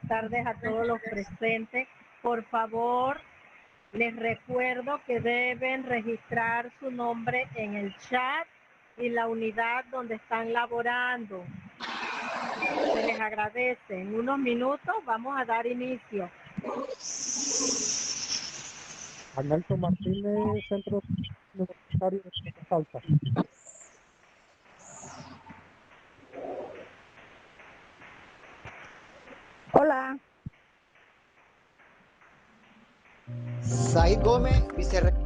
tardes a todos los presentes. Por favor, les recuerdo que deben registrar su nombre en el chat y la unidad donde están laborando. Se les agradece. En unos minutos vamos a dar inicio. Arnaldo Martínez, Centro Universitario de Salta. Hola. Said Gómez, vicerrector.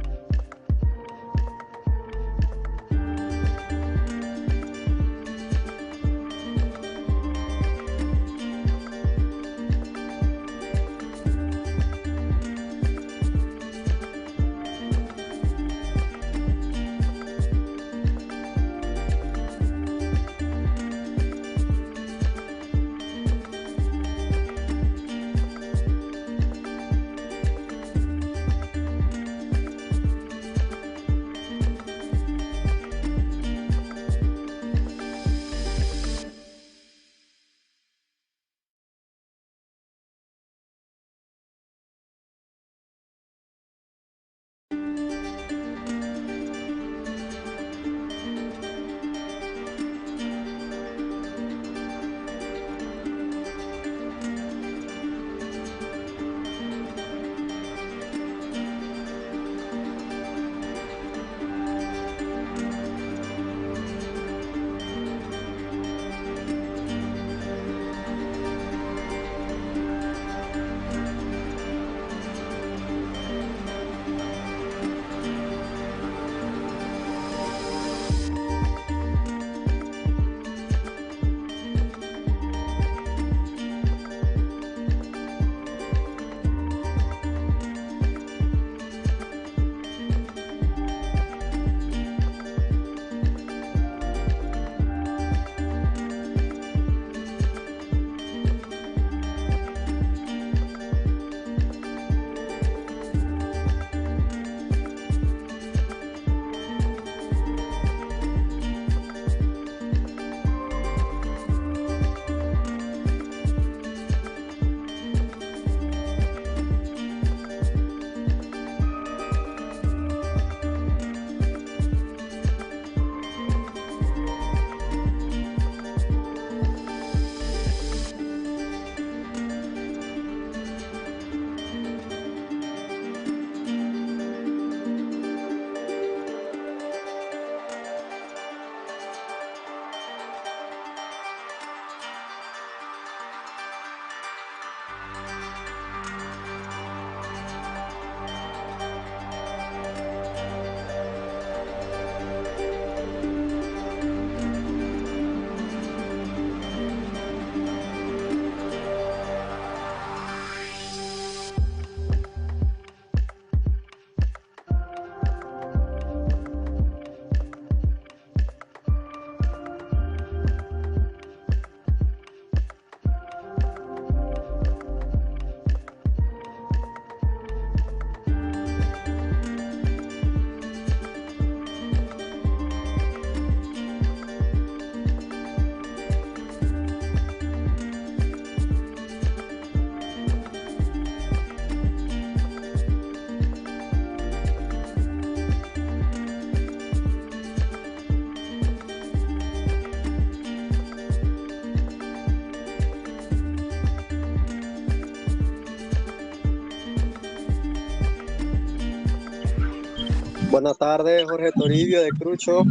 Buenas tardes, Jorge Toribio de Crucho.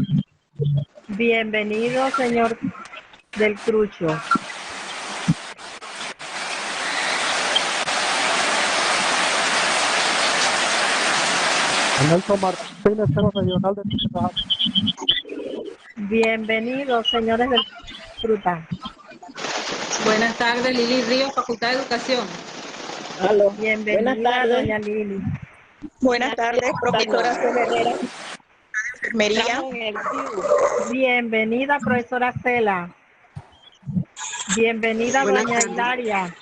Bienvenido, señor del Crucho. Arnaldo Martínez, Centro Regional de Fruta. Bienvenidos, señores del Fruta. Buenas tardes, Lili Ríos, Facultad de Educación. Aló. Bienvenida, Buenas tardes. doña Lili. Buenas tardes, profesora Herrera. Enfermería. Bienvenida, profesora Cela. Bienvenida, Buenas doña tardes. Hilaria.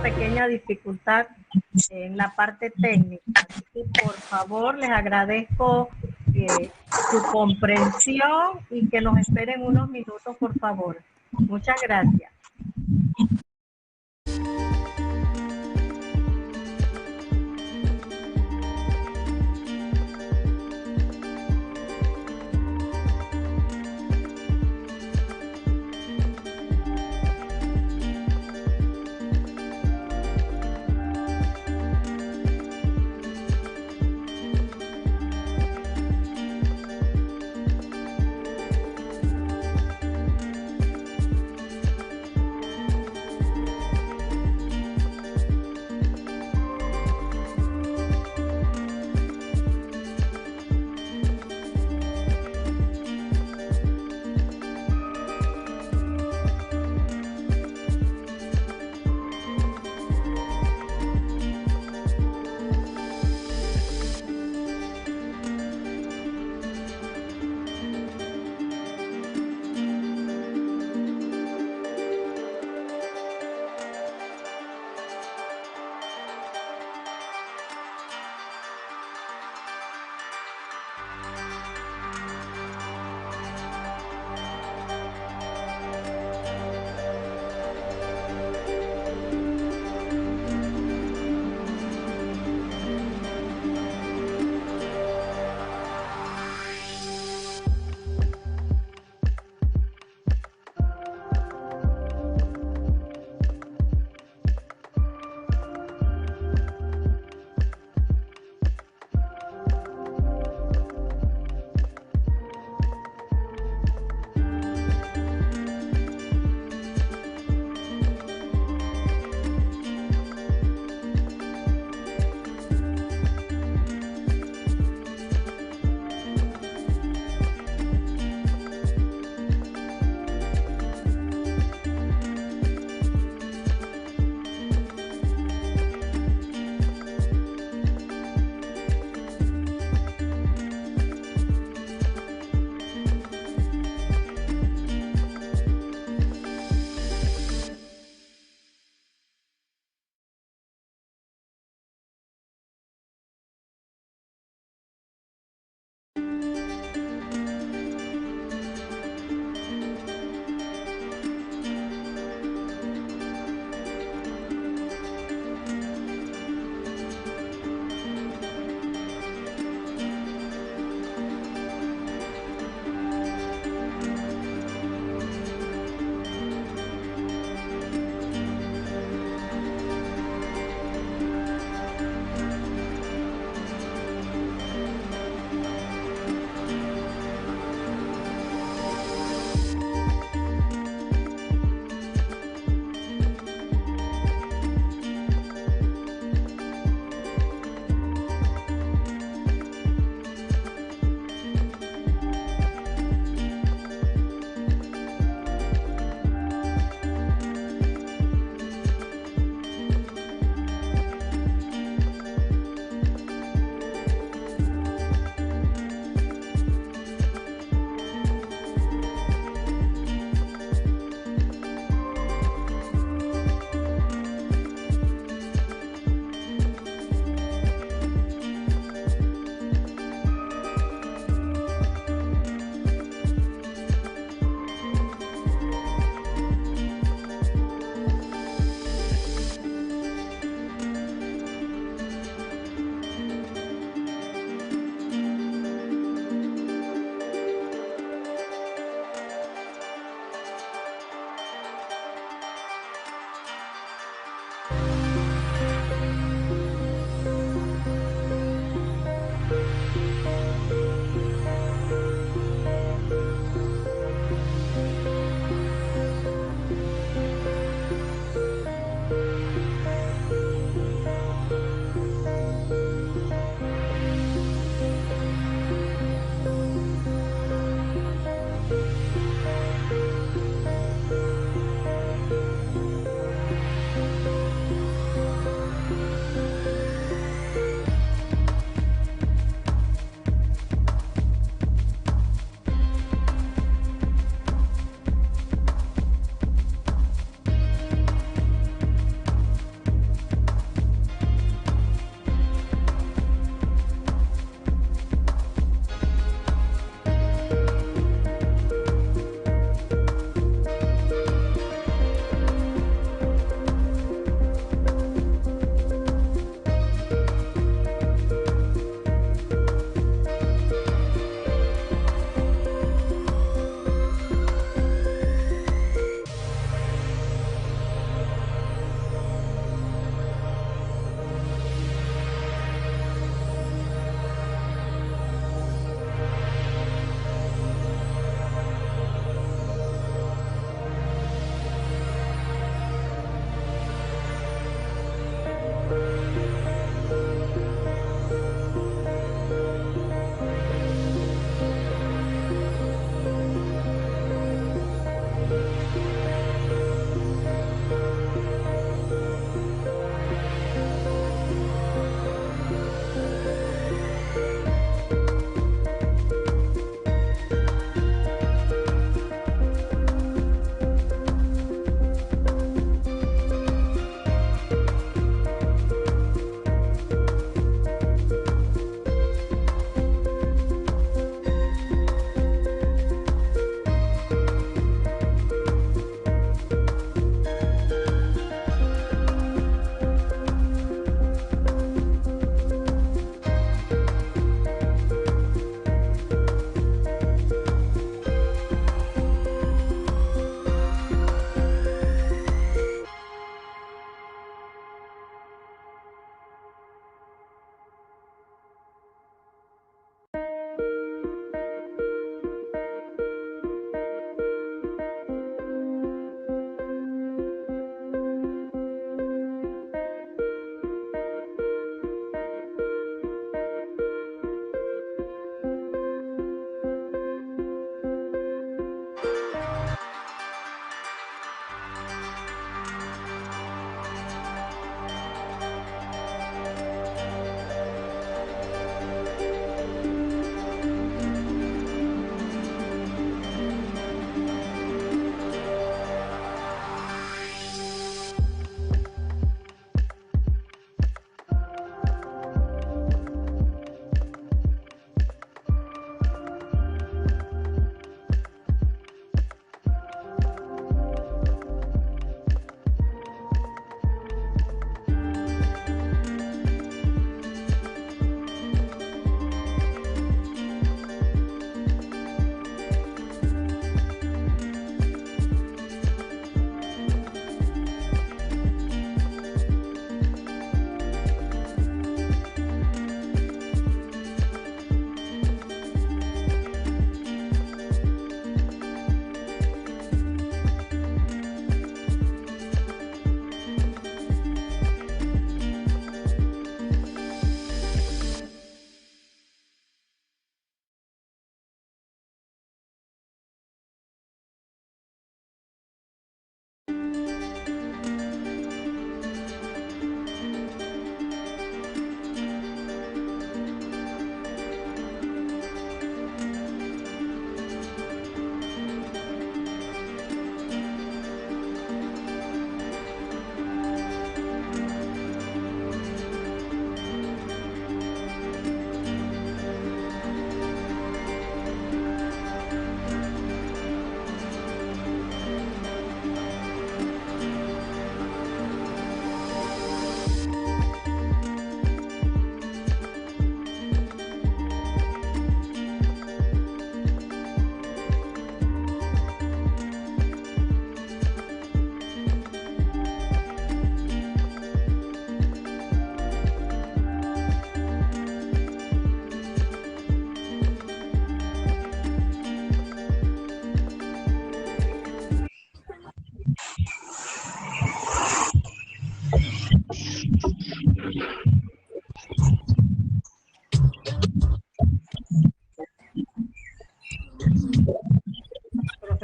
pequeña dificultad en la parte técnica. Y por favor, les agradezco su comprensión y que nos esperen unos minutos, por favor. Muchas gracias.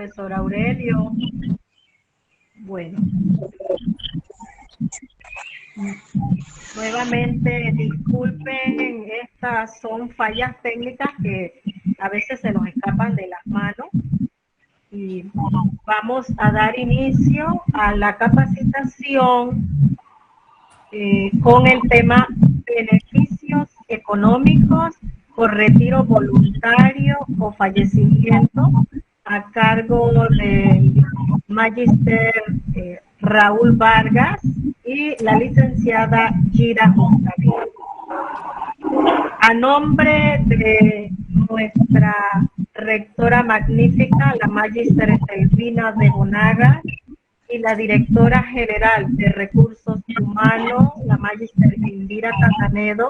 profesor Aurelio. Bueno, nuevamente disculpen, estas son fallas técnicas que a veces se nos escapan de las manos. Y vamos a dar inicio a la capacitación con el tema beneficios económicos por retiro voluntario o fallecimiento a cargo del Magister Raúl Vargas y la licenciada Gira Montaviel. A nombre de nuestra rectora magnífica, la Magister Estelvina de Bonaga, y la directora general de Recursos Humanos, la Magister Indira Catanedo,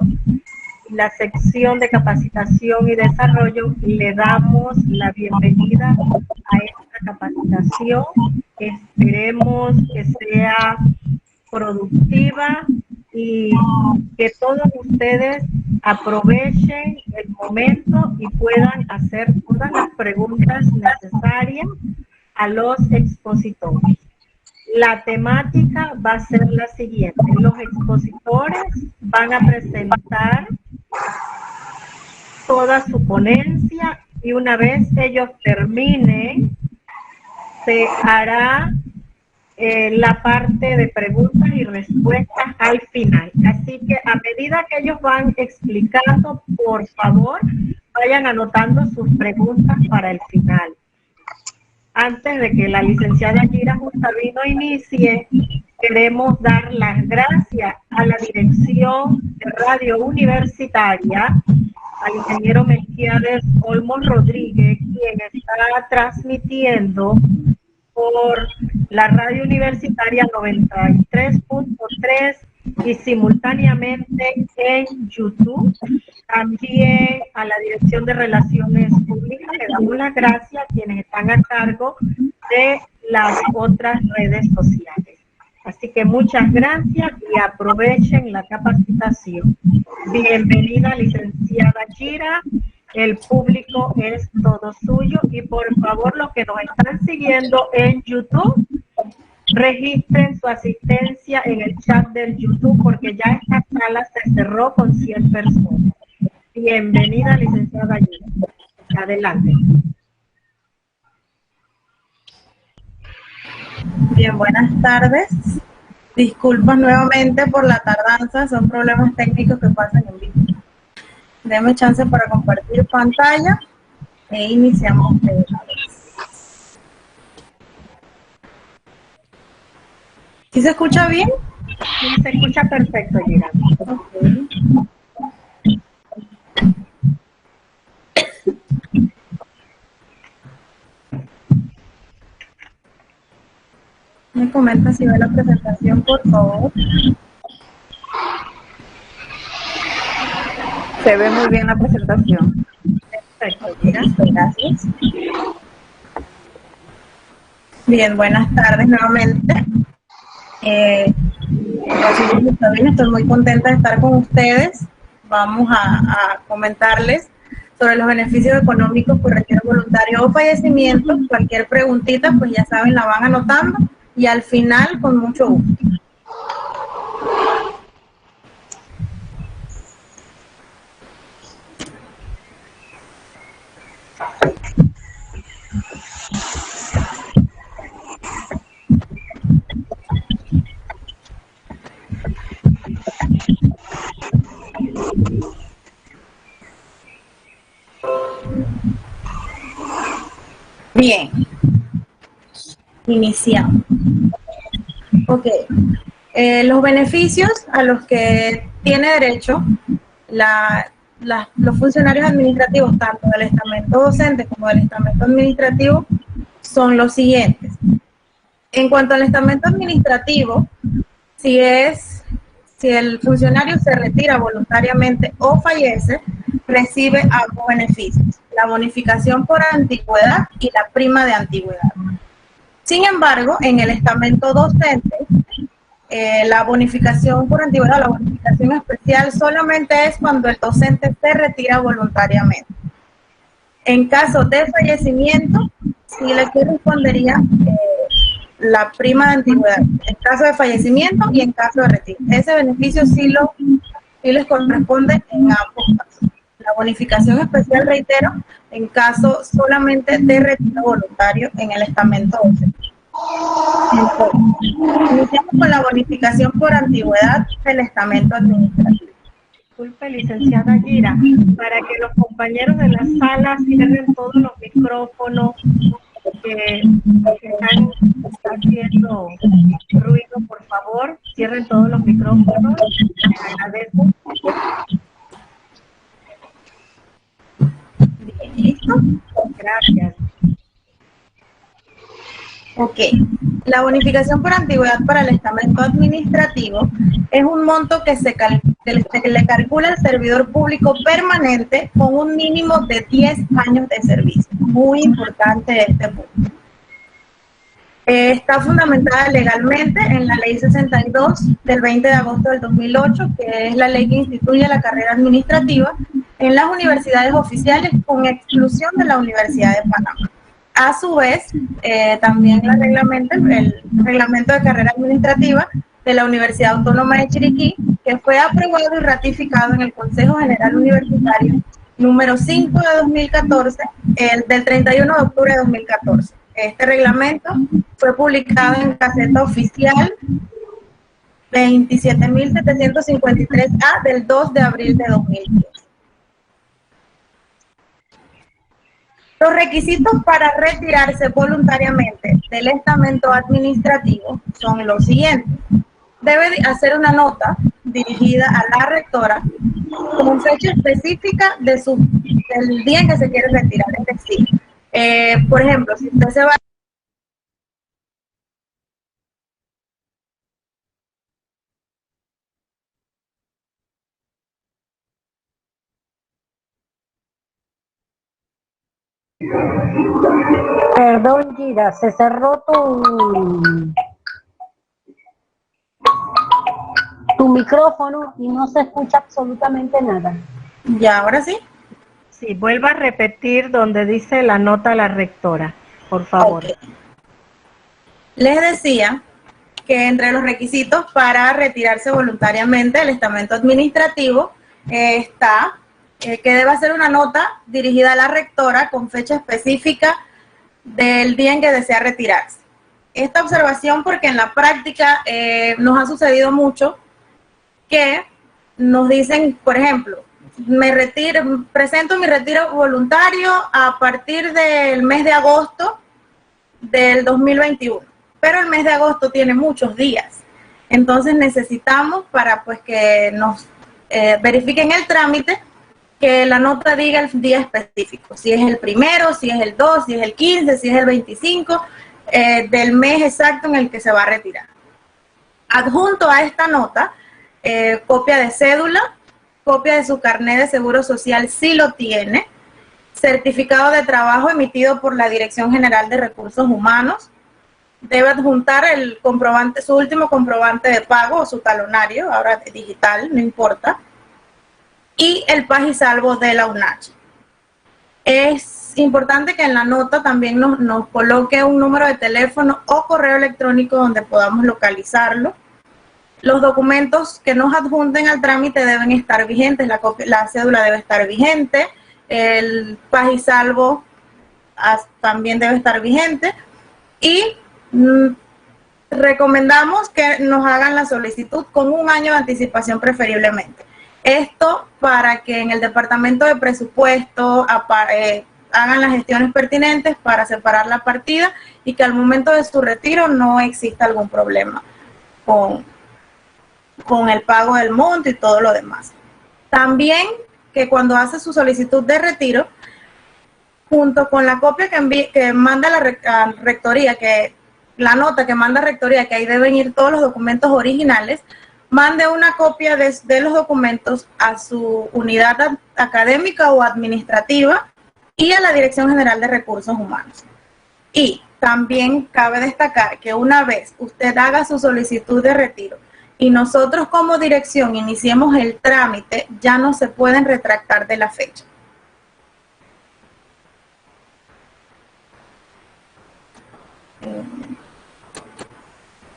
y la sección de Capacitación y Desarrollo, le damos la bienvenida a esta capacitación. Esperemos que sea productiva y que todos ustedes aprovechen el momento y puedan hacer todas las preguntas necesarias a los expositores. La temática va a ser la siguiente. Los expositores van a presentar toda su ponencia y una vez ellos terminen, se hará la parte de preguntas y respuestas al final. Así que a medida que ellos van explicando, por favor, vayan anotando sus preguntas para el final. Antes de que la licenciada Gira Montaviel inicie, queremos dar las gracias a la dirección de Radio Universitaria, al ingeniero Melquiades Olmos Rodríguez, quien está transmitiendo por la radio universitaria 93.3 y simultáneamente en YouTube. También a la Dirección de Relaciones Públicas le damos las gracias a quienes están a cargo de las otras redes sociales. Así que muchas gracias y aprovechen la capacitación. Bienvenida, licenciada Gira. El público es todo suyo y por favor los que nos están siguiendo en YouTube, registren su asistencia en el chat del YouTube porque ya esta sala se cerró con 100 personas. Bienvenida, licenciada Gira. Adelante. Bien, buenas tardes. Disculpas nuevamente por la tardanza, son problemas técnicos que pasan en vivo. Deme chance para compartir pantalla e iniciamos de una vez. ¿Sí se escucha bien? Sí, se escucha perfecto, Gira. Okay. Me comenta si ve la presentación, por favor. Se ve muy bien la presentación. Perfecto, Gira. Gracias. Bien, buenas tardes nuevamente. Estoy muy contenta de estar con ustedes. Vamos a comentarles sobre los beneficios económicos por retiro voluntario o fallecimiento. Cualquier preguntita, pues ya saben, la van anotando y al final, con mucho gusto. Bien, iniciamos. Ok, los beneficios a los que tiene derecho los funcionarios administrativos, tanto del estamento docente como del estamento administrativo, son los siguientes. En cuanto al estamento administrativo, si el funcionario se retira voluntariamente o fallece, recibe ambos beneficios, la bonificación por antigüedad y la prima de antigüedad. Sin embargo, en el estamento docente, la bonificación por antigüedad, la bonificación especial, solamente es cuando el docente se retira voluntariamente. En caso de fallecimiento, sí le correspondería la prima de antigüedad en caso de fallecimiento y en caso de retiro. Ese beneficio sí les corresponde en ambos casos. La bonificación especial, reitero, en caso solamente de retiro voluntario en el estamento 11. Entonces, iniciamos con la bonificación por antigüedad del estamento administrativo. Disculpe, licenciada Gira, para que los compañeros de la sala cierren todos los micrófonos que están haciendo ruido, por favor, cierren todos los micrófonos. Les agradezco. Bien, ¿listo? Gracias. Ok, la bonificación por antigüedad para el estamento administrativo es un monto que le calcula el servidor público permanente con un mínimo de 10 años de servicio. Muy importante este punto. Está fundamentada legalmente en la Ley 62 del 20 de agosto del 2008, que es la ley que instituye la carrera administrativa en las universidades oficiales con exclusión de la Universidad de Panamá. A su vez, también el reglamento de carrera administrativa de la Universidad Autónoma de Chiriquí, que fue aprobado y ratificado en el Consejo General Universitario número 5 de 2014, del 31 de octubre de 2014. Este reglamento fue publicado en Gaceta Oficial 27.753A del 2 de abril de 2010. Los requisitos para retirarse voluntariamente del estamento administrativo son los siguientes. Debe hacer una nota dirigida a la rectora con fecha específica del día en que se quiere retirar. Es decir, por ejemplo, si usted se va Perdón, Gira, se cerró tu micrófono y no se escucha absolutamente nada. ¿Ya, ahora sí? Sí, vuelva a repetir donde dice la nota a la rectora, por favor. Okay. Les decía que entre los requisitos para retirarse voluntariamente del estamento administrativo está que debe hacer una nota dirigida a la rectora con fecha específica del día en que desea retirarse. Esta observación porque en la práctica nos ha sucedido mucho que nos dicen, por ejemplo, presento mi retiro voluntario a partir del mes de agosto del 2021, pero el mes de agosto tiene muchos días, entonces necesitamos para pues que nos verifiquen el trámite que la nota diga el día específico, si es el primero, si es el 2, si es el 15, si es el 25 del mes exacto en el que se va a retirar. Adjunto a esta nota, copia de cédula, copia de su carnet de seguro social si lo tiene, certificado de trabajo emitido por la Dirección General de Recursos Humanos, debe adjuntar el comprobante, su último comprobante de pago o su talonario, ahora digital, no importa, y el pagisalvo de la UNACH. Es importante que en la nota también nos coloque un número de teléfono o correo electrónico donde podamos localizarlo. Los documentos que nos adjunten al trámite deben estar vigentes, la cédula debe estar vigente, el pagisalvo también debe estar vigente y recomendamos que nos hagan la solicitud con un año de anticipación preferiblemente. Esto para que en el departamento de presupuesto hagan las gestiones pertinentes para separar la partida y que al momento de su retiro no exista algún problema con el pago del monto y todo lo demás. También que cuando hace su solicitud de retiro, junto con la copia que manda la rectoría, la nota que manda rectoría, que ahí deben ir todos los documentos originales, mande una copia de los documentos a su unidad académica o administrativa y a la Dirección General de Recursos Humanos. Y también cabe destacar que una vez usted haga su solicitud de retiro y nosotros como dirección iniciemos el trámite, ya no se pueden retractar de la fecha.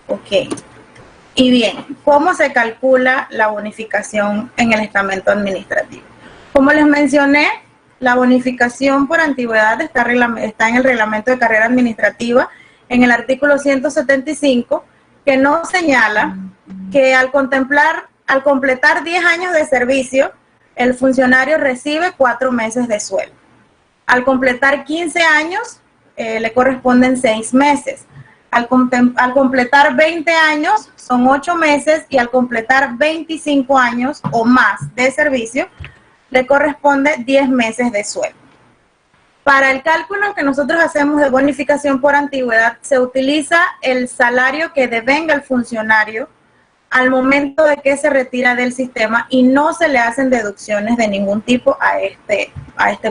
Ok. Y bien, ¿cómo se calcula la bonificación en el estamento administrativo? Como les mencioné, la bonificación por antigüedad está en el reglamento de carrera administrativa, en el artículo 175, que nos señala que al completar 10 años de servicio, el funcionario recibe 4 meses de sueldo. Al completar 15 años, le corresponden 6 meses. Al completar 20 años, son 8 meses, y al completar 25 años o más de servicio, le corresponde 10 meses de sueldo. Para el cálculo que nosotros hacemos de bonificación por antigüedad, se utiliza el salario que devenga el funcionario al momento de que se retira del sistema, y no se le hacen deducciones de ningún tipo a este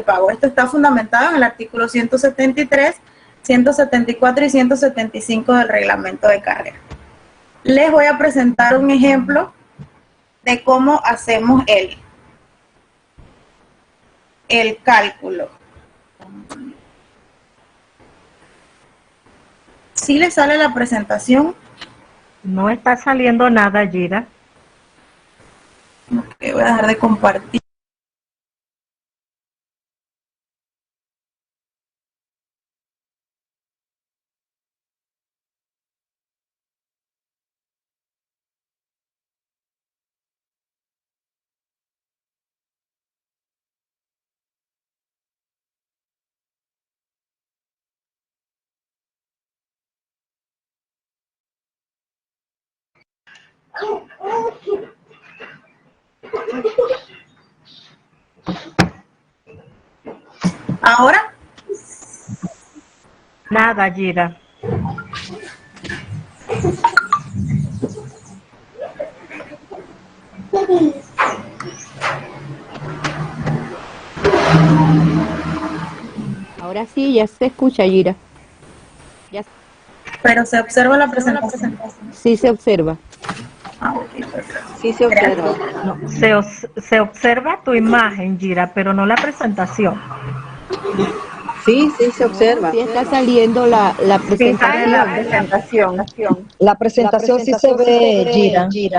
pago. Esto está fundamentado en el artículo 173, 174 y 175 del reglamento de carrera. Les voy a presentar un ejemplo de cómo hacemos el cálculo. ¿Sí le sale la presentación? No está saliendo nada, Gira. Ok, voy a dejar de compartir. ¿Ahora? Nada, Gira. Ahora sí, ya se escucha, Gira. Ya. Pero se observa la presentación. Sí se observa. Ah, ok, perfecto. Sí se observa. No, se observa tu imagen, Gira, pero no la presentación. Sí, sí se observa. Sí está saliendo la Sí, sale presentación. La presentación sí se ve, Gira. Sí,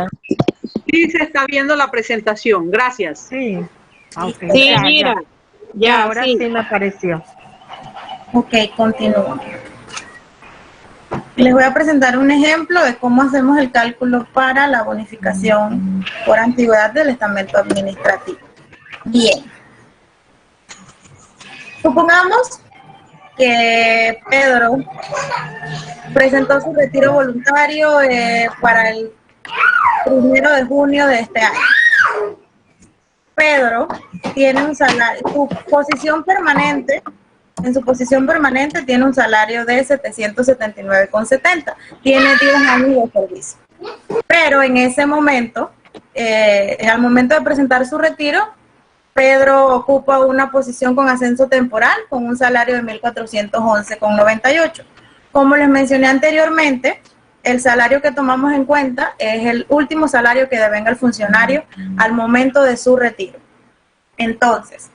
se está viendo la presentación. Gracias. Sí. Okay. Sí, Ya, mira. ya, ahora sí me apareció. Ok, continúo. Les voy a presentar un ejemplo de cómo hacemos el cálculo para la bonificación por antigüedad del estamento administrativo. Bien. Supongamos que Pedro presentó su retiro voluntario para el 1 de junio de este año. Pedro tiene un salario, en su posición permanente tiene un salario de 779,70. Tiene 10 años de servicio. Pero en ese momento, al momento de presentar su retiro, Pedro ocupa una posición con ascenso temporal con un salario de 1.411,98. Como les mencioné anteriormente, el salario que tomamos en cuenta es el último salario que devenga el funcionario al momento de su retiro. Entonces,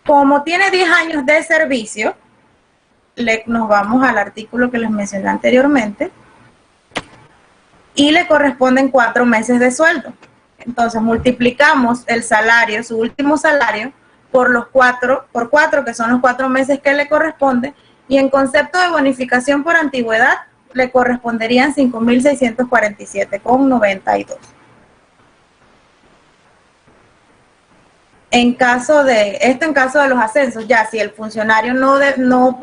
como tiene 10 años de servicio, nos vamos al artículo que les mencioné anteriormente y le corresponden 4 meses de sueldo. Entonces multiplicamos el salario, su último salario, por 4, que son los 4 meses que le corresponde, y en concepto de bonificación por antigüedad le corresponderían 5.647,92. En caso de los ascensos, ya si el funcionario no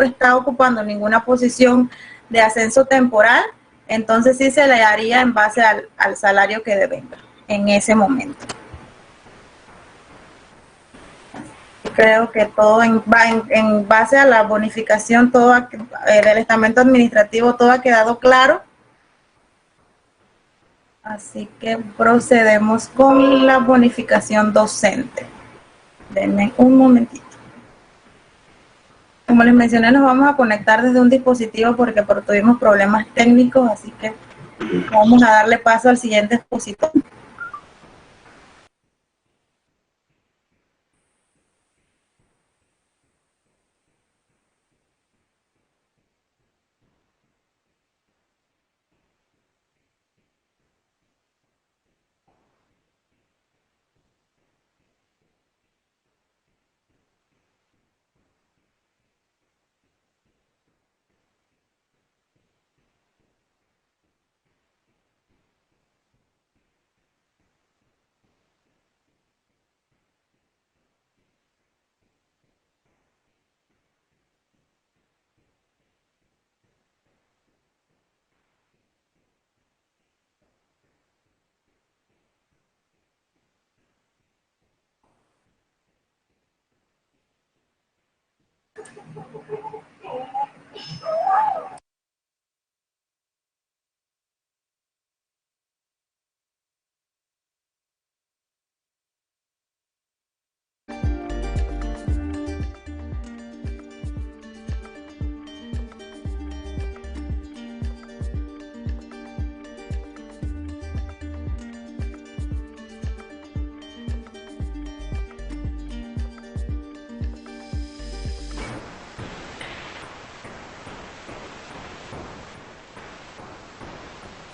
está ocupando ninguna posición de ascenso temporal, entonces sí se le daría en base al salario que devenga en ese momento. Creo que todo en base a la bonificación del estamento administrativo, todo ha quedado claro. Así que procedemos con la bonificación docente. Denme un momentito. Como les mencioné, nos vamos a conectar desde un dispositivo porque tuvimos problemas técnicos, así que vamos a darle paso al siguiente expositor.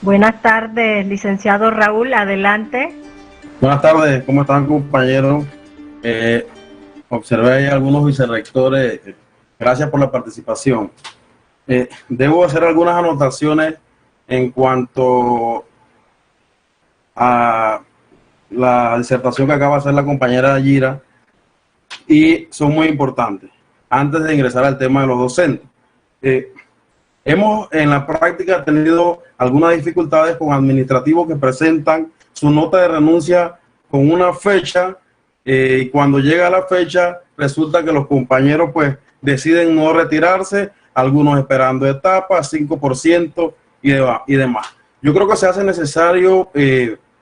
Buenas tardes, licenciado Raúl, adelante. Buenas tardes, ¿cómo están, compañeros? Observé ahí algunos vicerrectores. Gracias por la participación. Debo hacer algunas anotaciones en cuanto a la disertación que acaba de hacer la compañera Gira, y son muy importantes. Antes de ingresar al tema de los docentes, hemos en la práctica tenido algunas dificultades con administrativos que presentan su nota de renuncia con una fecha, y cuando llega la fecha resulta que los compañeros pues deciden no retirarse, algunos esperando etapas, 5% y demás. Yo creo que se hace necesario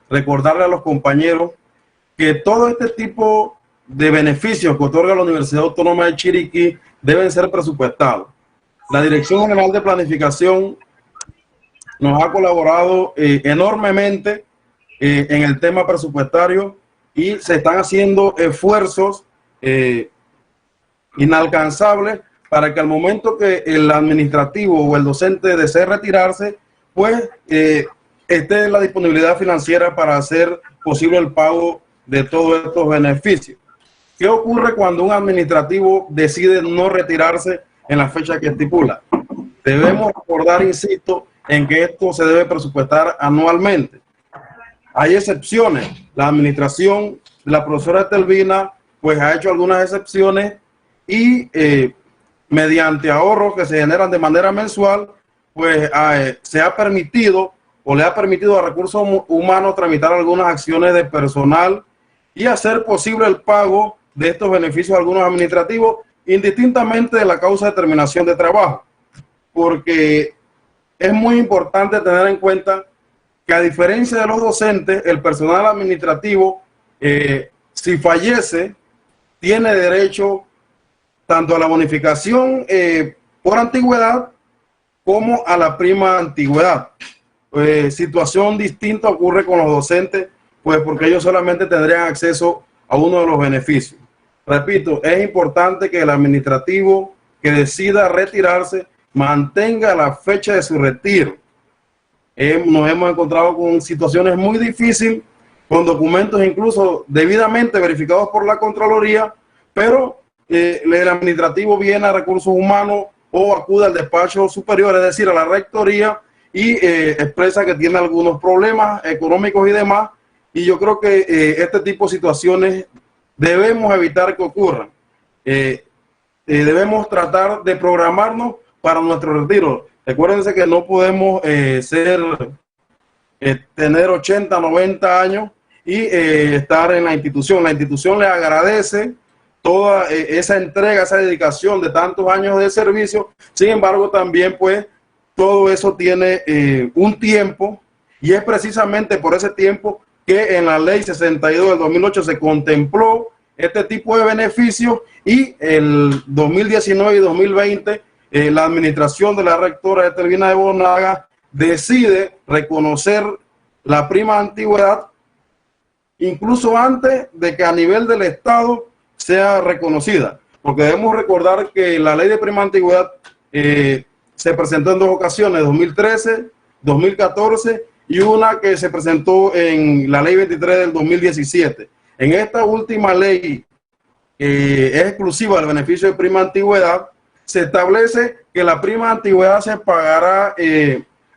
recordarle a los compañeros que todo este tipo de beneficios que otorga la Universidad Autónoma de Chiriquí deben ser presupuestados. La Dirección General de Planificación nos ha colaborado enormemente en el tema presupuestario, y se están haciendo esfuerzos inalcanzables para que al momento que el administrativo o el docente desee retirarse, pues esté la disponibilidad financiera para hacer posible el pago de todos estos beneficios. ¿Qué ocurre cuando un administrativo decide no retirarse en la fecha que estipula? Debemos recordar, insisto, en que esto se debe presupuestar anualmente. Hay excepciones. La administración de la profesora Telvina pues ha hecho algunas excepciones, y mediante ahorros que se generan de manera mensual, pues se ha permitido o le ha permitido a Recursos Humanos tramitar algunas acciones de personal y hacer posible el pago de estos beneficios a algunos administrativos, indistintamente de la causa de terminación de trabajo, porque es muy importante tener en cuenta que, a diferencia de los docentes, el personal administrativo, si fallece, tiene derecho tanto a la bonificación por antigüedad como a la prima antigüedad. Situación distinta ocurre con los docentes, pues porque ellos solamente tendrían acceso a uno de los beneficios. Repito, es importante que el administrativo que decida retirarse mantenga la fecha de su retiro. Nos hemos encontrado con situaciones muy difíciles, con documentos incluso debidamente verificados por la Contraloría, pero el administrativo viene a Recursos Humanos o acude al despacho superior, es decir, a la rectoría, y expresa que tiene algunos problemas económicos y demás. Y yo creo que este tipo de situaciones debemos evitar que ocurran. Debemos tratar de programarnos para nuestro retiro. Recuérdense que no podemos tener 80, 90 años y estar en la institución. La institución le agradece toda esa entrega, esa dedicación de tantos años de servicio. Sin embargo, también pues todo eso tiene un tiempo, y es precisamente por ese tiempo que en la ley 62 del 2008 se contempló este tipo de beneficios, y el 2019 y 2020 la administración de la rectora Telvina de Bonaga decide reconocer la prima antigüedad incluso antes de que a nivel del Estado sea reconocida, porque debemos recordar que la ley de prima antigüedad se presentó en dos ocasiones, 2013, 2014, y una que se presentó en la ley 23 del 2017. En esta última ley, es exclusiva del beneficio de prima antigüedad, se establece que la prima antigüedad se pagará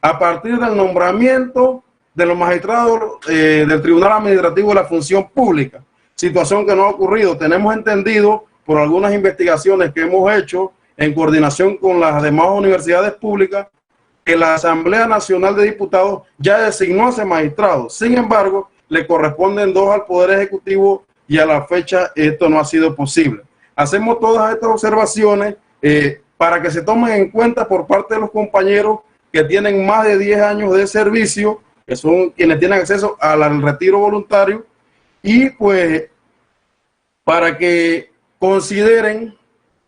a partir del nombramiento de los magistrados del Tribunal Administrativo de la Función Pública, situación que no ha ocurrido. Tenemos entendido por algunas investigaciones que hemos hecho en coordinación con las demás universidades públicas que la Asamblea Nacional de Diputados ya designó a ese magistrado. Sin embargo, le corresponden 2 al Poder Ejecutivo, y a la fecha esto no ha sido posible. hacemos todas estas observaciones para que se tomen en cuenta por parte de los compañeros que tienen más de 10 años de servicio, que son quienes tienen acceso al retiro voluntario, y pues para que consideren,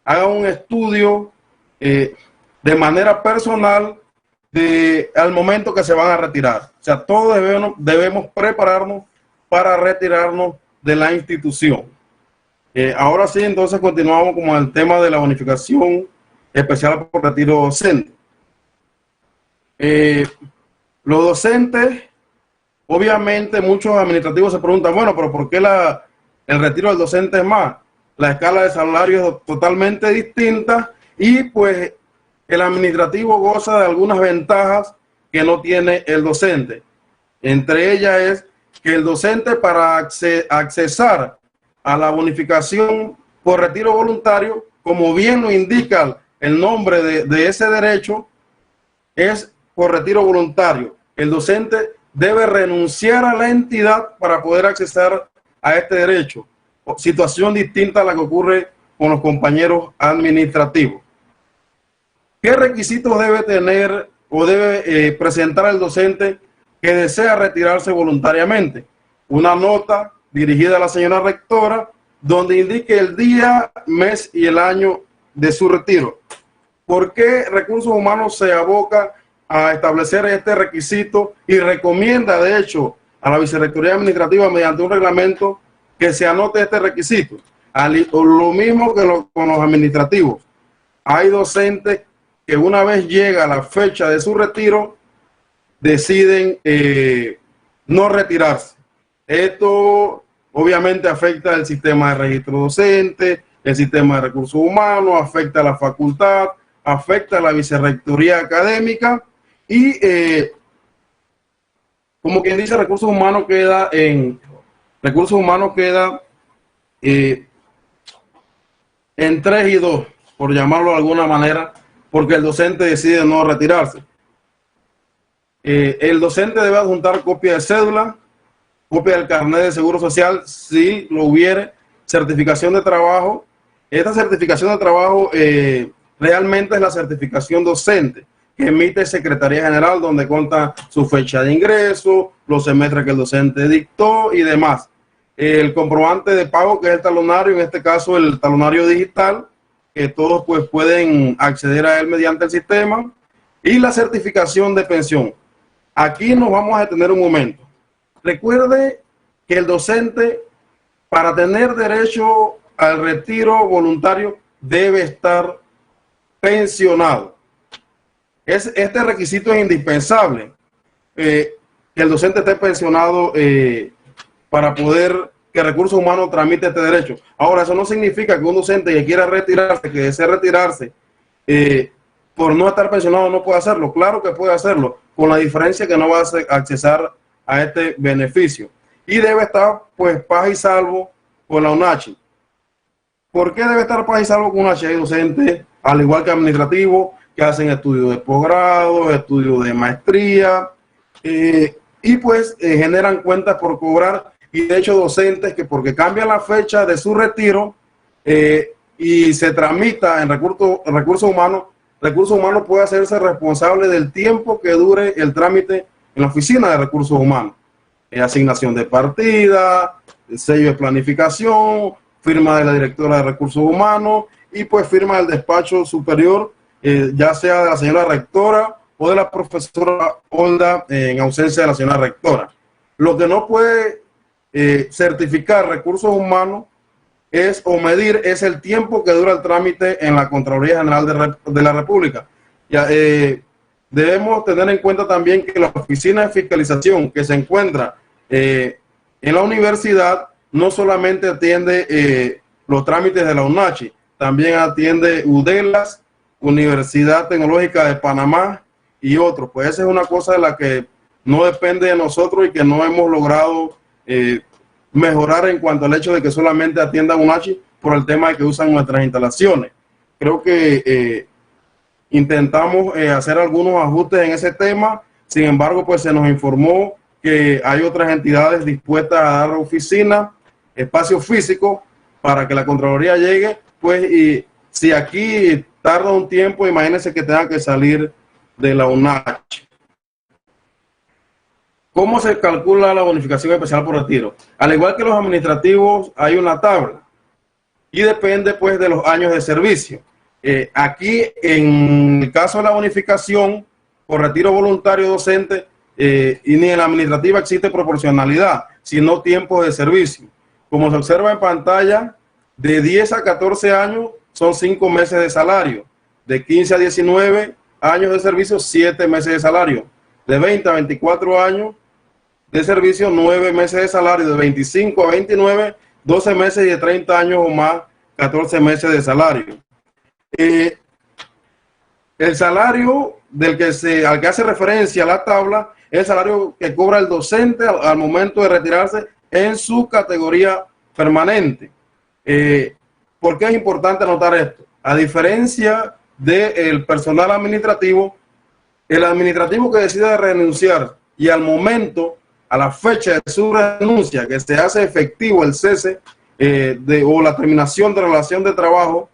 hagan un estudio de manera personal al momento que se van a retirar. O sea, todos debemos prepararnos para retirarnos de la institución. Ahora sí, entonces continuamos con el tema de la bonificación especial por retiro docente. Los docentes, obviamente muchos administrativos se preguntan, bueno, pero ¿por qué el retiro del docente es más? La escala de salario es totalmente distinta y pues el administrativo goza de algunas ventajas que no tiene el docente. Entre ellas es que el docente, para accesar a la bonificación por retiro voluntario, como bien lo indica el nombre de ese derecho, es por retiro voluntario. El docente debe renunciar a la entidad para poder accesar a este derecho. Situación distinta a la que ocurre con los compañeros administrativos. ¿Qué requisitos debe tener o debe presentar el docente que desea retirarse voluntariamente? Una nota dirigida a la señora rectora donde indique el día, mes y el año de su retiro. ¿Por qué Recursos Humanos se aboca a establecer este requisito y recomienda, de hecho, a la Vicerrectoría Administrativa mediante un reglamento que se anote este requisito? Lo mismo que con los administrativos. Hay docentes que una vez llega la fecha de su retiro, deciden no retirarse. Esto obviamente afecta el sistema de registro docente, el sistema de recursos humanos, afecta a la facultad, afecta a la vicerrectoría académica y como quien dice, recursos humanos queda en 3 y 2, por llamarlo de alguna manera, porque el docente decide no retirarse. El docente debe adjuntar copia de cédula, copia del carnet de seguro social, si lo hubiere, certificación de trabajo. Esta certificación de trabajo realmente es la certificación docente que emite Secretaría General, donde consta su fecha de ingreso, los semestres que el docente dictó y demás. El comprobante de pago, que es el talonario, en este caso el talonario digital, que todos pues pueden acceder a él mediante el sistema, y la certificación de pensión. Aquí nos vamos a detener un momento. Recuerde que el docente, para tener derecho al retiro voluntario, debe estar pensionado. Este requisito es indispensable, que el docente esté pensionado para poder que Recursos Humanos tramite este derecho. Ahora, eso no significa que un docente que quiera retirarse, que desee retirarse, por no estar pensionado no puede hacerlo. Claro que puede hacerlo, con la diferencia que no va a accesar a este beneficio. Y debe estar, pues, paz y salvo con la UNACHI. ¿Por qué debe estar paz y salvo con UNACHI? Hay docentes, al igual que administrativos, que hacen estudios de posgrado, estudios de maestría, y pues generan cuentas por cobrar. Y de hecho docentes que porque cambian la fecha de su retiro y se tramita en recursos humanos puede hacerse responsable del tiempo que dure el trámite en la oficina de recursos humanos. Asignación de partida, sello de planificación, firma de la directora de recursos humanos y pues firma del despacho superior, ya sea de la señora rectora o de la profesora Olda en ausencia de la señora rectora. Lo que no puede certificar recursos humanos o medir es el tiempo que dura el trámite en la Contraloría General de la República. Ya, debemos tener en cuenta también que la oficina de fiscalización que se encuentra en la universidad no solamente atiende los trámites de la UNACHI, también atiende UDELAS, Universidad Tecnológica de Panamá y otros. Pues esa es una cosa de la que no depende de nosotros y que no hemos logrado mejorar en cuanto al hecho de que solamente atienda UNACHI por el tema de que usan nuestras instalaciones. Creo que intentamos hacer algunos ajustes en ese tema, sin embargo, pues se nos informó que hay otras entidades dispuestas a dar oficina, espacio físico, para que la Contraloría llegue pues, y si aquí tarda un tiempo, imagínense que tenga que salir de la UNACH. ¿Cómo se calcula la bonificación especial por retiro? Al igual que los administrativos, hay una tabla y depende pues de los años de servicio. Aquí, en el caso de la bonificación por retiro voluntario docente, y ni en la administrativa existe proporcionalidad, sino tiempo de servicio. Como se observa en pantalla, de 10 a 14 años son 5 meses de salario, de 15 a 19 años de servicio, 7 meses de salario, de 20 a 24 años de servicio, 9 meses de salario, de 25 a 29, 12 meses, y de 30 años o más, 14 meses de salario. El salario al que hace referencia la tabla es el salario que cobra el docente al momento de retirarse en su categoría permanente. ¿Por qué es importante anotar esto? A diferencia del personal administrativo, el administrativo que decide renunciar y al momento, a la fecha de su renuncia, que se hace efectivo el cese o la terminación de relación de trabajo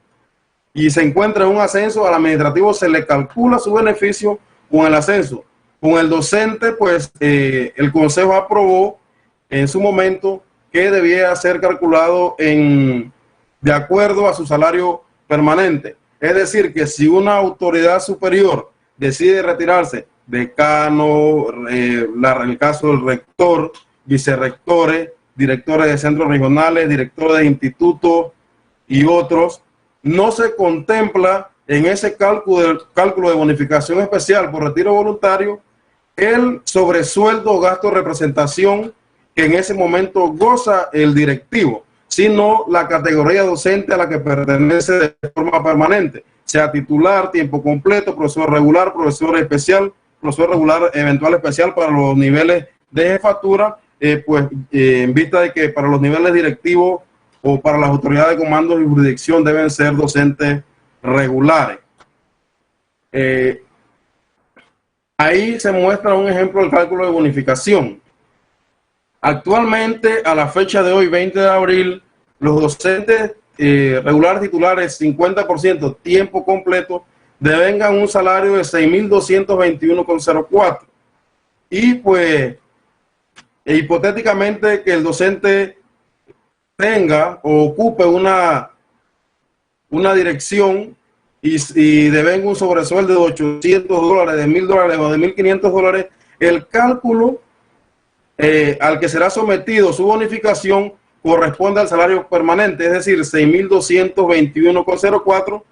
y se encuentra en un ascenso, al administrativo se le calcula su beneficio con el ascenso. Con el docente, pues el consejo aprobó en su momento que debía ser calculado de acuerdo a su salario permanente. Es decir, que si una autoridad superior decide retirarse, decano, en el caso del rector, vicerrectores, directores de centros regionales, directores de institutos y otros, no se contempla en ese cálculo de bonificación especial por retiro voluntario el sobresueldo o gasto de representación que en ese momento goza el directivo, sino la categoría docente a la que pertenece de forma permanente, sea titular, tiempo completo, profesor regular, profesor especial, profesor regular eventual especial para los niveles de jefatura, en vista de que para los niveles directivos o para las autoridades de comando y jurisdicción deben ser docentes regulares. Ahí se muestra un ejemplo del cálculo de bonificación. Actualmente, a la fecha de hoy, 20 de abril, los docentes regulares titulares 50% tiempo completo devengan un salario de 6.221,04. Y pues, hipotéticamente que el docente tenga o ocupe una dirección y devenga un sobresueldo de $800, de $1.000 o de $1.500, el cálculo al que será sometido su bonificación corresponde al salario permanente, es decir, 6.221,04,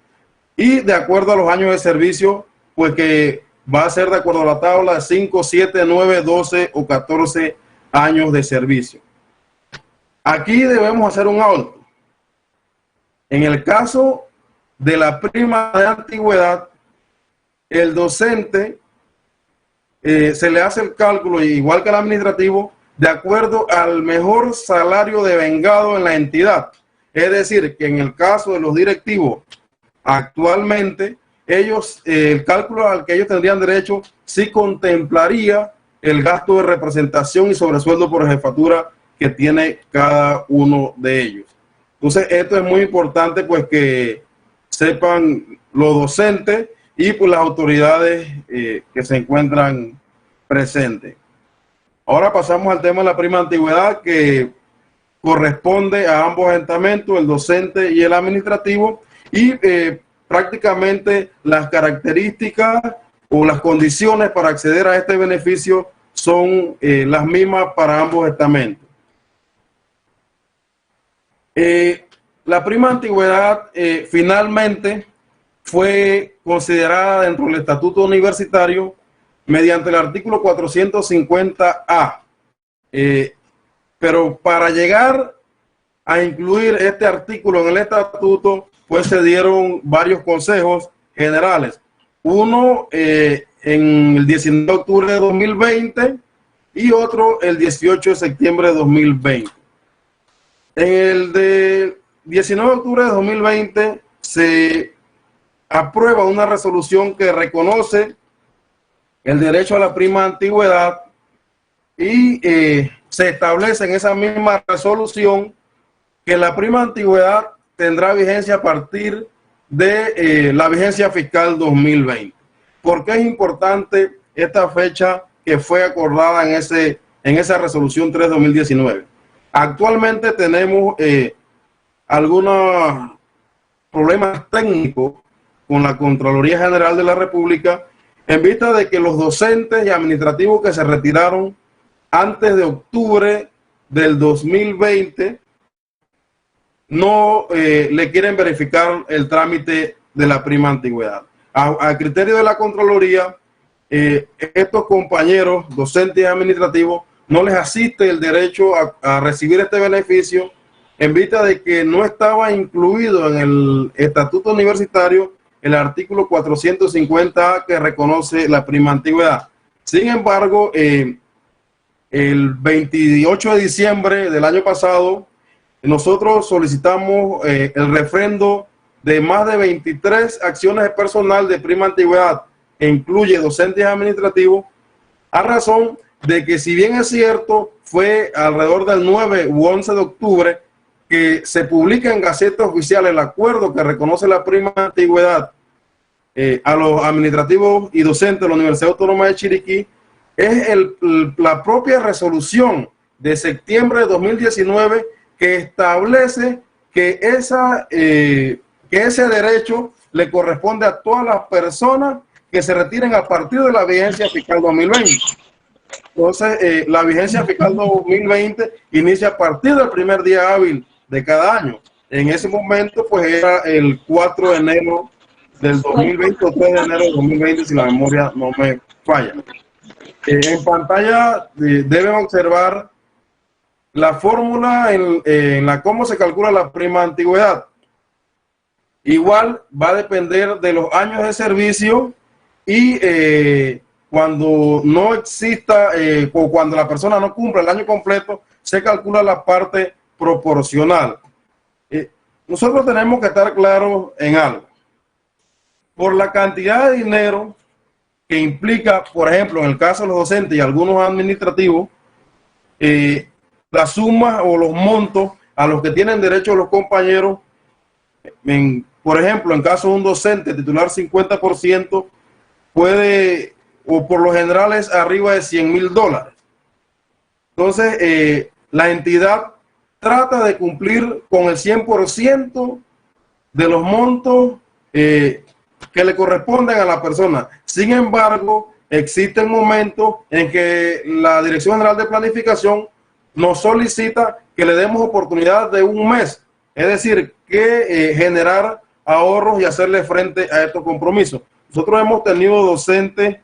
y de acuerdo a los años de servicio, pues que va a ser de acuerdo a la tabla de 5, 7, 9, 12 o 14 años de servicio. Aquí debemos hacer un alto. En el caso de la prima de antigüedad, el docente se le hace el cálculo, igual que el administrativo, de acuerdo al mejor salario devengado en la entidad. Es decir, que en el caso de los directivos, actualmente, ellos, el cálculo al que ellos tendrían derecho, sí contemplaría el gasto de representación y sobresueldo por jefatura que tiene cada uno de ellos. Entonces, esto es muy importante, pues, que sepan los docentes y pues las autoridades que se encuentran presentes. Ahora pasamos al tema de la prima de antigüedad, que corresponde a ambos estamentos, el docente y el administrativo, y prácticamente las características o las condiciones para acceder a este beneficio son las mismas para ambos estamentos. La prima de antigüedad finalmente fue considerada dentro del estatuto universitario mediante el artículo 450A. Pero para llegar a incluir este artículo en el estatuto, pues se dieron varios consejos generales. Uno en el 19 de octubre de 2020 y otro el 18 de septiembre de 2020. En el de 19 de octubre de 2020 se aprueba una resolución que reconoce el derecho a la prima de antigüedad y se establece en esa misma resolución que la prima de antigüedad tendrá vigencia a partir de la vigencia fiscal 2020. ¿Por qué es importante esta fecha que fue acordada en esa resolución 3/2019? Actualmente tenemos algunos problemas técnicos con la Contraloría General de la República en vista de que los docentes y administrativos que se retiraron antes de octubre del 2020 no le quieren verificar el trámite de la prima antigüedad. A criterio de la Contraloría, estos compañeros docentes y administrativos no les asiste el derecho a recibir este beneficio en vista de que no estaba incluido en el estatuto universitario el artículo 450 que reconoce la prima antigüedad. Sin embargo, el 28 de diciembre del año pasado, nosotros solicitamos el refrendo de más de 23 acciones de personal de prima antigüedad, que incluye docentes administrativos, a razón de que, si bien es cierto, fue alrededor del 9 u 11 de octubre que se publica en Gaceta Oficial el acuerdo que reconoce la prima antigüedad a los administrativos y docentes de la Universidad Autónoma de Chiriquí, es la propia resolución de septiembre de 2019 que establece que ese derecho le corresponde a todas las personas que se retiren a partir de la vigencia fiscal 2020. Entonces, la vigencia fiscal 2020 inicia a partir del primer día hábil de cada año. En ese momento, pues era el 4 de enero del 2020 o 3 de enero del 2020, si la memoria no me falla. En pantalla deben observar la fórmula en la cómo se calcula la prima antigüedad. Igual va a depender de los años de servicio y cuando no exista o cuando la persona no cumpla el año completo, se calcula la parte proporcional. Nosotros tenemos que estar claros en algo. Por la cantidad de dinero que implica, por ejemplo, en el caso de los docentes y algunos administrativos, la suma o los montos a los que tienen derecho los compañeros, por ejemplo, en caso de un docente titular 50%, puede, o por lo general es arriba de $100,000. Entonces, la entidad trata de cumplir con el 100% de los montos que le corresponden a la persona. Sin embargo, existen momentos en que la Dirección General de Planificación nos solicita que le demos oportunidad de un mes, es decir, que generar ahorros y hacerle frente a estos compromisos. Nosotros hemos tenido docentes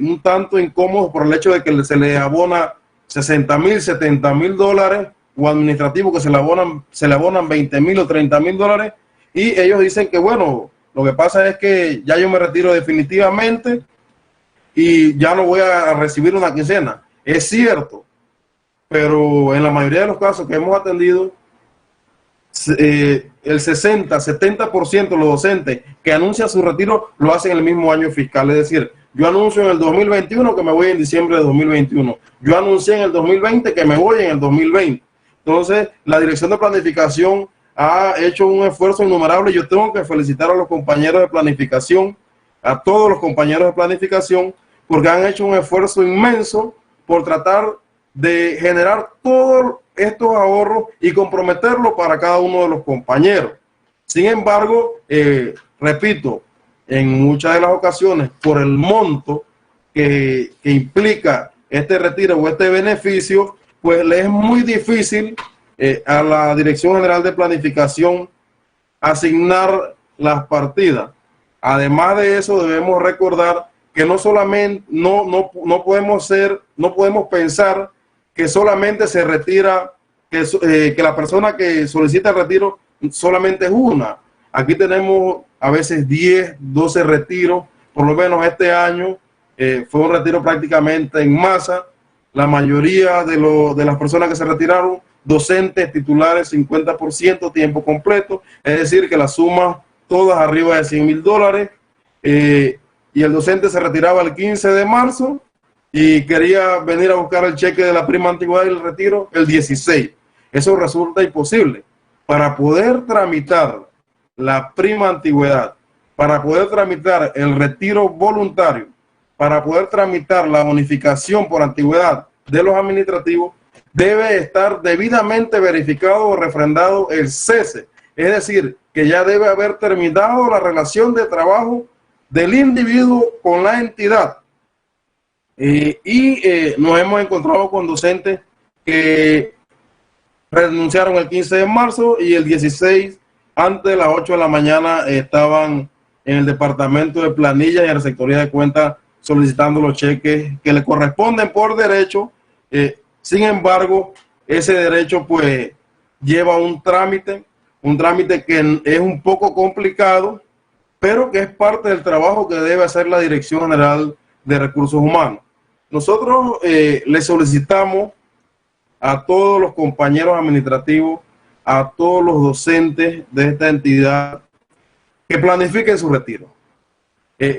un tanto incómodos por el hecho de que se les abona $60,000, $70,000, o administrativos que se le abonan $20,000 o $30,000, y ellos dicen que, bueno, lo que pasa es que ya yo me retiro definitivamente y ya no voy a recibir una quincena. Es cierto, pero en la mayoría de los casos que hemos atendido, el 60-70% de los docentes que anuncian su retiro lo hacen en el mismo año fiscal. Es decir, yo anuncio en el 2021 que me voy en diciembre de 2021. Yo anuncié en el 2020 que me voy en el 2020. Entonces, la Dirección de Planificación ha hecho un esfuerzo innumerable. Yo tengo que felicitar a los compañeros de planificación, a todos los compañeros de planificación, porque han hecho un esfuerzo inmenso por tratar de generar todos estos ahorros y comprometerlos para cada uno de los compañeros. Sin embargo, repito, en muchas de las ocasiones, por el monto que implica este retiro o este beneficio, pues le es muy difícil a la Dirección General de Planificación asignar las partidas. Además de eso, debemos recordar que no solamente no podemos pensar que solamente se retira, que la persona que solicita el retiro solamente es una. Aquí tenemos a veces 10, 12 retiros. Por lo menos este año fue un retiro prácticamente en masa. La mayoría de las personas que se retiraron, docentes titulares 50%, tiempo completo, es decir, que la suma todas arriba de $100,000, y el docente se retiraba el 15 de marzo y quería venir a buscar el cheque de la prima antigüedad y el retiro el 16. Eso resulta imposible. para poder tramitar la prima antigüedad, para poder tramitar el retiro voluntario, para poder tramitar la bonificación por antigüedad de los administrativos, debe estar debidamente verificado o refrendado el cese. Es decir, que ya debe haber terminado la relación de trabajo del individuo con la entidad. Nos hemos encontrado con docentes que renunciaron el 15 de marzo y el 16, antes de las 8 de la mañana, estaban en el departamento de planillas y en la sectoría de cuentas solicitando los cheques que le corresponden por derecho. Sin embargo, ese derecho pues lleva un trámite que es un poco complicado, pero que es parte del trabajo que debe hacer la Dirección General de Recursos Humanos. Nosotros le solicitamos a todos los compañeros administrativos, a todos los docentes de esta entidad, que planifiquen su retiro.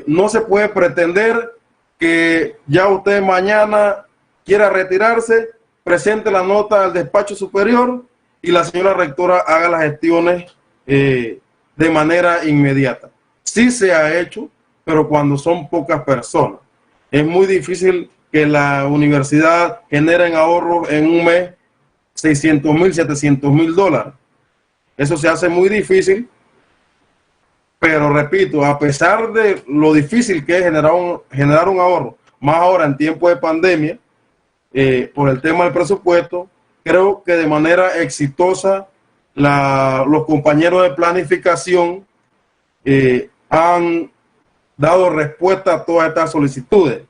No se puede pretender que ya usted mañana quiera retirarse, presente la nota al despacho superior y la señora rectora haga las gestiones de manera inmediata. Sí se ha hecho, pero cuando son pocas personas. Es muy difícil que la universidad genere en ahorros en un mes $600,000, $700,000. Eso se hace muy difícil, pero repito, a pesar de lo difícil que es generar un ahorro, más ahora en tiempo de pandemia, por el tema del presupuesto, creo que de manera exitosa los compañeros de planificación han dado respuesta a todas estas solicitudes.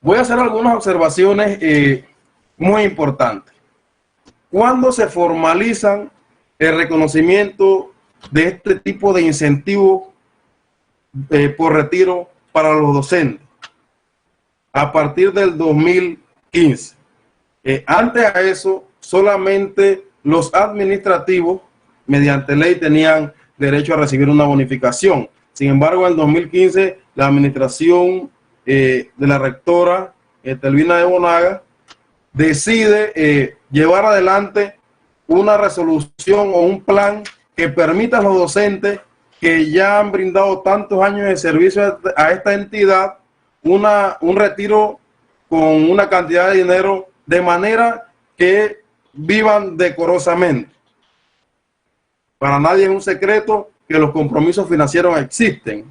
Voy a hacer algunas observaciones muy importantes. ¿Cuándo se formalizan el reconocimiento de este tipo de incentivos por retiro para los docentes? A partir del 2015. Antes a eso, solamente los administrativos, mediante ley, tenían derecho a recibir una bonificación. Sin embargo, en 2015, la administración de la rectora Telvina de Bonaga decide llevar adelante una resolución o un plan que permita a los docentes que ya han brindado tantos años de servicio a esta entidad un retiro con una cantidad de dinero de manera que vivan decorosamente. Para nadie es un secreto que los compromisos financieros existen.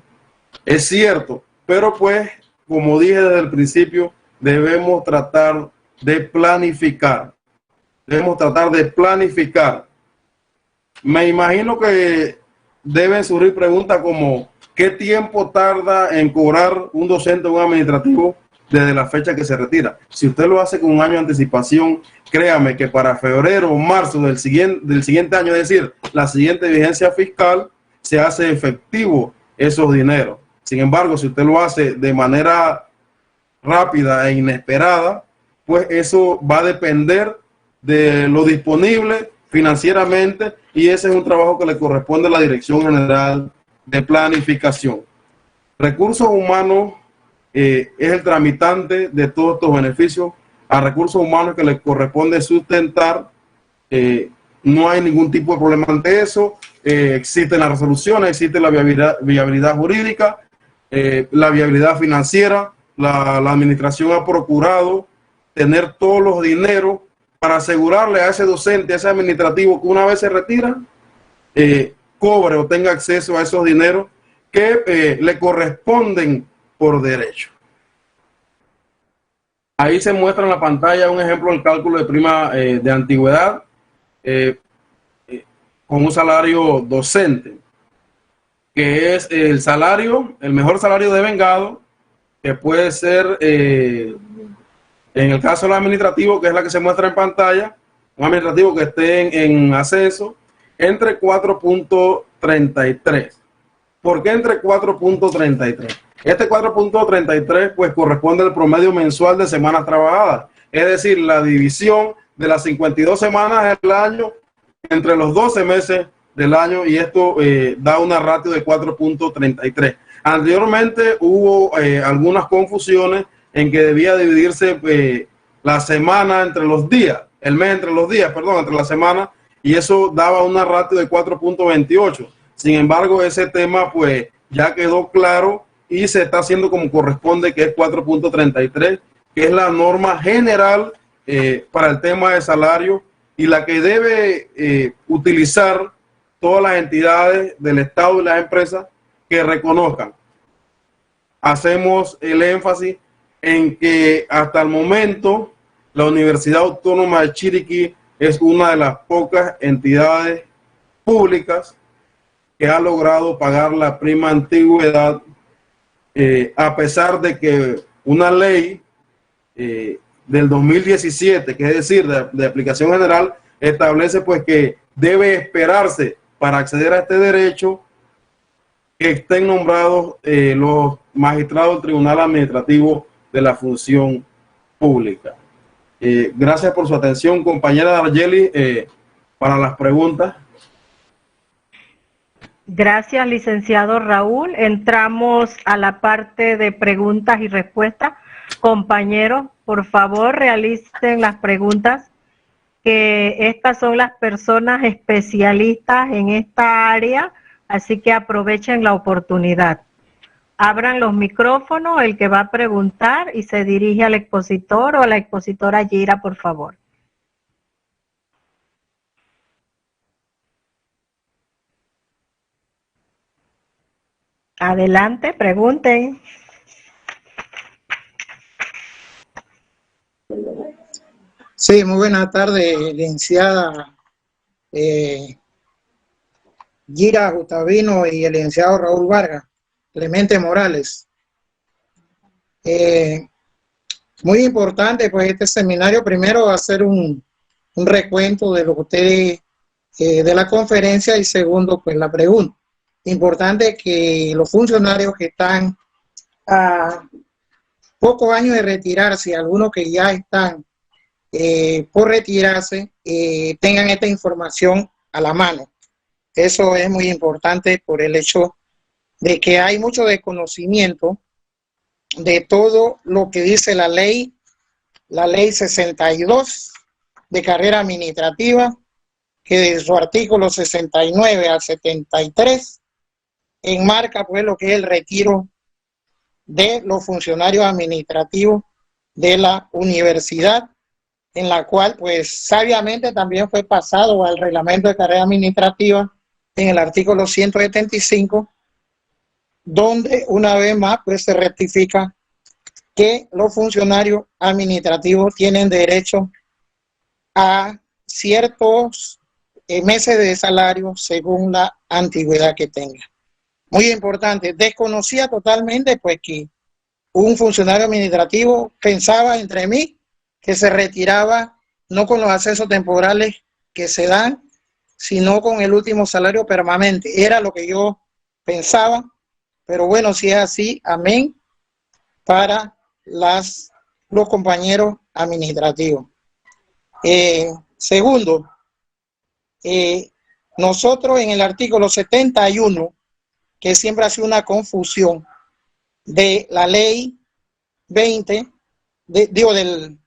Es cierto, pero pues, como dije desde el principio, debemos tratar de planificar. Debemos tratar de planificar. Me imagino que deben surgir preguntas como ¿qué tiempo tarda en cobrar un docente o un administrativo desde la fecha que se retira? Si usted lo hace con un año de anticipación, créame que para febrero o marzo del siguiente año, es decir, la siguiente vigencia fiscal, se hace efectivo esos dineros. Sin embargo, si usted lo hace de manera rápida e inesperada, pues eso va a depender de lo disponible financieramente y ese es un trabajo que le corresponde a la Dirección General de Planificación. Recursos Humanos es el tramitante de todos estos beneficios. A Recursos Humanos que le corresponde sustentar, no hay ningún tipo de problema ante eso. Existen las resoluciones, existe la viabilidad jurídica, la viabilidad financiera. La administración ha procurado tener todos los dineros para asegurarle a ese docente, a ese administrativo que una vez se retira, cobre o tenga acceso a esos dineros que le corresponden por derecho. Ahí se muestra en la pantalla un ejemplo del cálculo de prima de antigüedad con un salario docente, que es el salario, el mejor salario de vengado, que puede ser, en el caso del administrativo, que es la que se muestra en pantalla, un administrativo que esté en ascenso, entre 4.33. ¿Por qué entre 4.33? Este 4.33 pues corresponde al promedio mensual de semanas trabajadas, es decir, la división de las 52 semanas del año entre los 12 meses del año, y esto da una ratio de 4.33. Anteriormente hubo algunas confusiones en que debía dividirse la semana entre los días, el mes entre los días, perdón, entre la semana, y eso daba una ratio de 4.28. Sin embargo, ese tema pues ya quedó claro y se está haciendo como corresponde, que es 4.33, que es la norma general para el tema de salario y la que debe utilizar todas las entidades del Estado y las empresas que reconozcan. Hacemos el énfasis en que hasta el momento la Universidad Autónoma de Chiriquí es una de las pocas entidades públicas que ha logrado pagar la prima antigüedad, a pesar de que una ley del 2017, que es decir, de aplicación general, establece pues que debe esperarse para acceder a este derecho que estén nombrados los magistrados del Tribunal Administrativo de la Función Pública. Gracias por su atención, compañera Dargeli, para las preguntas. Gracias, licenciado Raúl. Entramos a la parte de preguntas y respuestas. Compañeros, por favor, realicen las preguntas, que estas son las personas especialistas en esta área, así que aprovechen la oportunidad. Abran los micrófonos, el que va a preguntar, y se dirige al expositor o a la expositora Gira, por favor. Adelante, pregunten. Sí, muy buenas tardes, licenciada Gira Gustavino y el licenciado Raúl Vargas, Clemente Morales. Muy importante pues este seminario. Primero hacer un recuento de lo que ustedes de la conferencia, y segundo pues la pregunta. Importante que los funcionarios que están a pocos años de retirarse, algunos que ya están por retirarse, tengan esta información a la mano. Eso es muy importante por el hecho de que hay mucho desconocimiento de todo lo que dice la ley 62 de carrera administrativa, que de su artículo 69 al 73 enmarca pues lo que es el retiro de los funcionarios administrativos de la universidad, en la cual pues sabiamente también fue pasado al reglamento de carrera administrativa en el artículo 175, donde una vez más pues se rectifica que los funcionarios administrativos tienen derecho a ciertos meses de salario según la antigüedad que tenga. Muy importante, desconocía totalmente pues que un funcionario administrativo pensaba entre mí que se retiraba no con los ascensos temporales que se dan, sino con el último salario permanente. Era lo que yo pensaba, pero bueno, si es así, amén, para los compañeros administrativos. Segundo, nosotros en el artículo 71, que siempre ha sido una confusión de la ley 20, del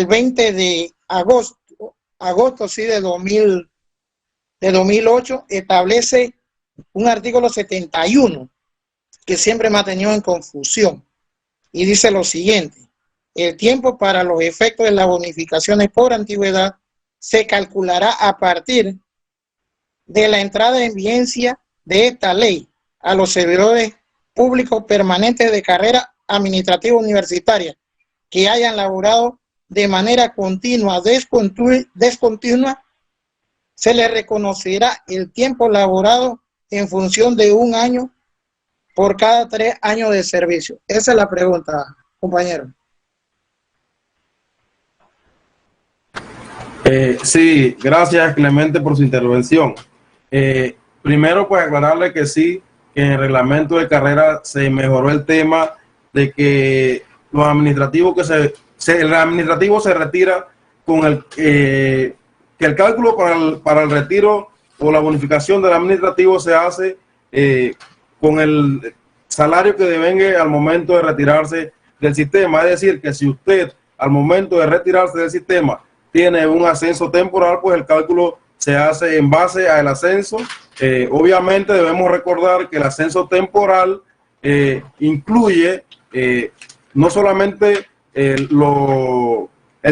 20 de agosto sí, de 2008, establece un artículo 71 que siempre me ha tenido en confusión, y dice lo siguiente: el tiempo para los efectos de las bonificaciones por antigüedad se calculará a partir de la entrada en vigencia de esta ley a los servidores públicos permanentes de carrera administrativa universitaria que hayan laborado de manera continua, descontinua, se le reconocerá el tiempo laborado en función de 1 año por cada 3 años de servicio. Esa es la pregunta, compañero. Sí, gracias Clemente por su intervención. Primero pues aclararle que sí, que en el reglamento de carrera se mejoró el tema de que los administrativos el administrativo se retira con que el cálculo para el retiro o la bonificación del administrativo se hace con el salario que devengue al momento de retirarse del sistema. Es decir, que si usted al momento de retirarse del sistema tiene un ascenso temporal, pues el cálculo se hace en base al ascenso. Obviamente debemos recordar que el ascenso temporal incluye no solamente el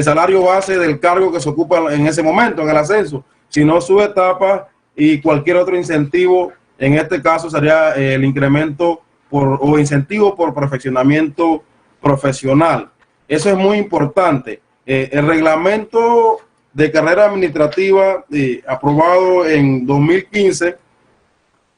salario base del cargo que se ocupa en ese momento, en el ascenso, sino su etapa y cualquier otro incentivo. En este caso sería el incremento o incentivo por perfeccionamiento profesional. Eso es muy importante. El reglamento de carrera administrativa aprobado en 2015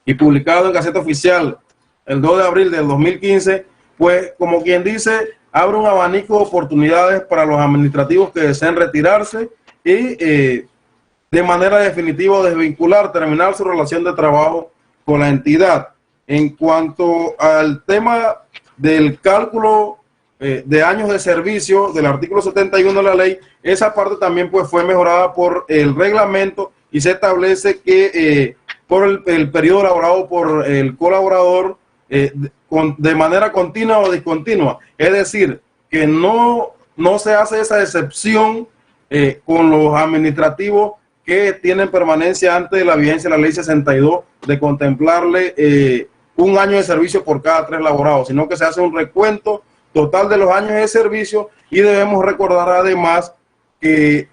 y publicado en Gaceta Oficial el 2 de abril del 2015, pues como quien dice, abre un abanico de oportunidades para los administrativos que deseen retirarse y de manera definitiva desvincular, terminar su relación de trabajo con la entidad. En cuanto al tema del cálculo de años de servicio del artículo 71 de la ley, esa parte también pues fue mejorada por el reglamento y se establece que por el periodo elaborado por el colaborador de manera continua o discontinua, es decir, que no se hace esa excepción con los administrativos que tienen permanencia antes de la vigencia de la ley 62 de contemplarle un año de servicio por cada 3 laborados, sino que se hace un recuento total de los años de servicio. Y debemos recordar además que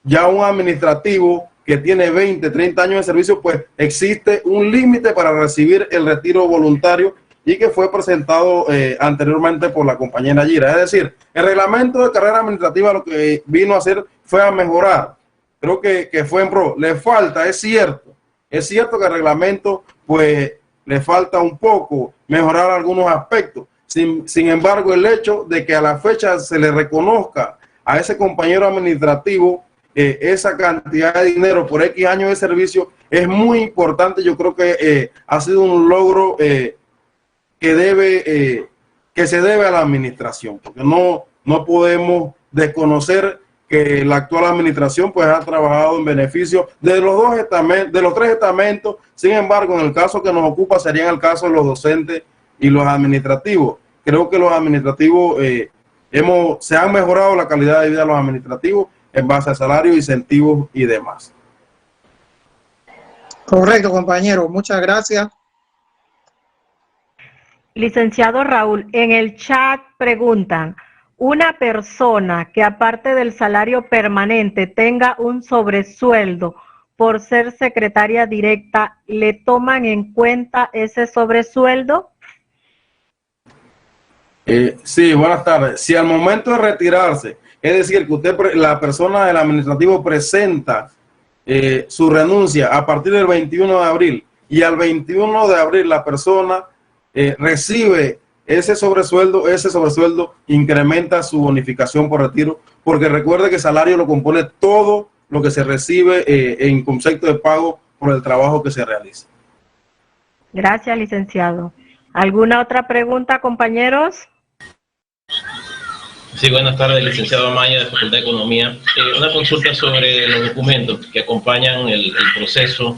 ya un administrativo que tiene 20, 30 años de servicio, pues existe un límite para recibir el retiro voluntario y que fue presentado anteriormente por la compañera Gira. Es decir, el reglamento de carrera administrativa lo que vino a hacer fue a mejorar. Creo que fue en pro. Le falta, es cierto que el reglamento pues le falta un poco mejorar algunos aspectos. Sin embargo, el hecho de que a la fecha se le reconozca a ese compañero administrativo esa cantidad de dinero por X años de servicio es muy importante. Yo creo que ha sido un logro que se debe a la administración, porque no podemos desconocer que la actual administración pues ha trabajado en beneficio de los tres estamentos. Sin embargo, en el caso que nos ocupa sería en el caso de los docentes y los administrativos. Creo que los administrativos se han mejorado la calidad de vida de los administrativos en base a salarios, incentivos y demás. Correcto, compañero. Muchas gracias. Licenciado Raúl, en el chat preguntan, una persona que aparte del salario permanente tenga un sobresueldo por ser secretaria directa, ¿le toman en cuenta ese sobresueldo? Sí, buenas tardes. Si al momento de retirarse, es decir, que la persona del administrativo presenta su renuncia a partir del 21 de abril y al 21 de abril la persona recibe ese sobresueldo incrementa su bonificación por retiro, porque recuerde que el salario lo compone todo lo que se recibe en concepto de pago por el trabajo que se realiza. Gracias, licenciado. ¿Alguna otra pregunta, compañeros? Sí, buenas tardes, licenciado Amaya, de Facultad de Economía. Una consulta sobre los documentos que acompañan el proceso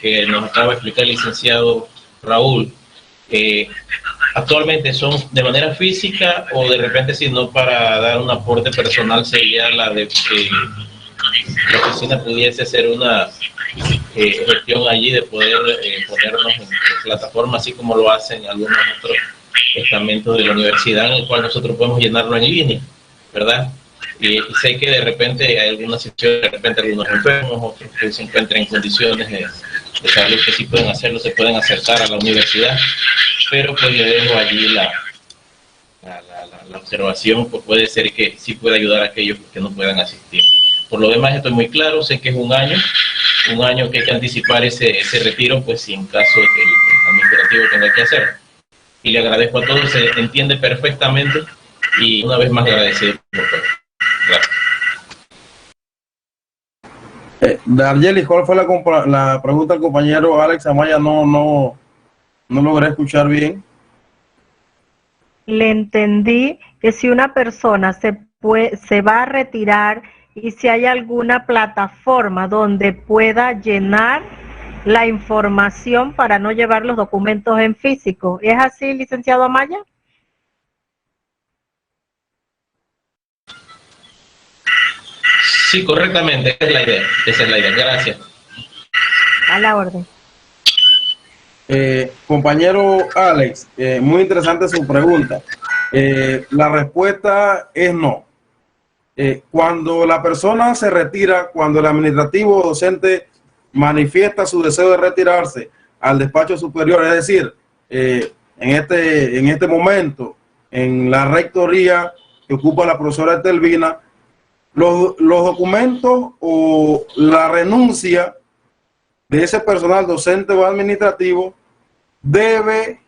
que nos acaba de explicar el licenciado Raúl. Actualmente son de manera física o de repente, si no, para dar un aporte personal, sería la de que la oficina pudiese hacer una gestión allí de poder ponernos en plataforma, así como lo hacen algunos otros estamentos de la universidad, en el cual nosotros podemos llenarlo en línea, ¿verdad? Y sé que de repente hay algunas situaciones, de repente algunos enfermos, otros que se encuentran en condiciones de salud que sí pueden hacerlo, se pueden acercar a la universidad, pero pues le dejo allí la observación, pues puede ser que sí pueda ayudar a aquellos que no puedan asistir. Por lo demás estoy muy claro, sé que es un año que hay que anticipar ese retiro, pues si en caso de que el administrativo tenga que hacerlo. Y le agradezco a todos, se entiende perfectamente y una vez más agradecido por todo. Gracias. Dargelis, ¿cuál fue la pregunta del compañero Alex Amaya? No logré escuchar bien. Le entendí que si una persona se va a retirar y si hay alguna plataforma donde pueda llenar la información para no llevar los documentos en físico. ¿Es así, licenciado Amaya? Sí, correctamente, esa es la idea. Esa es la idea. Gracias. A la orden. Compañero Alex, muy interesante su pregunta. La respuesta es no. Cuando la persona se retira, cuando el administrativo o docente manifiesta su deseo de retirarse al despacho superior, es decir, en este momento, en la rectoría que ocupa la profesora Estelvina, los documentos o la renuncia de ese personal docente o administrativo debe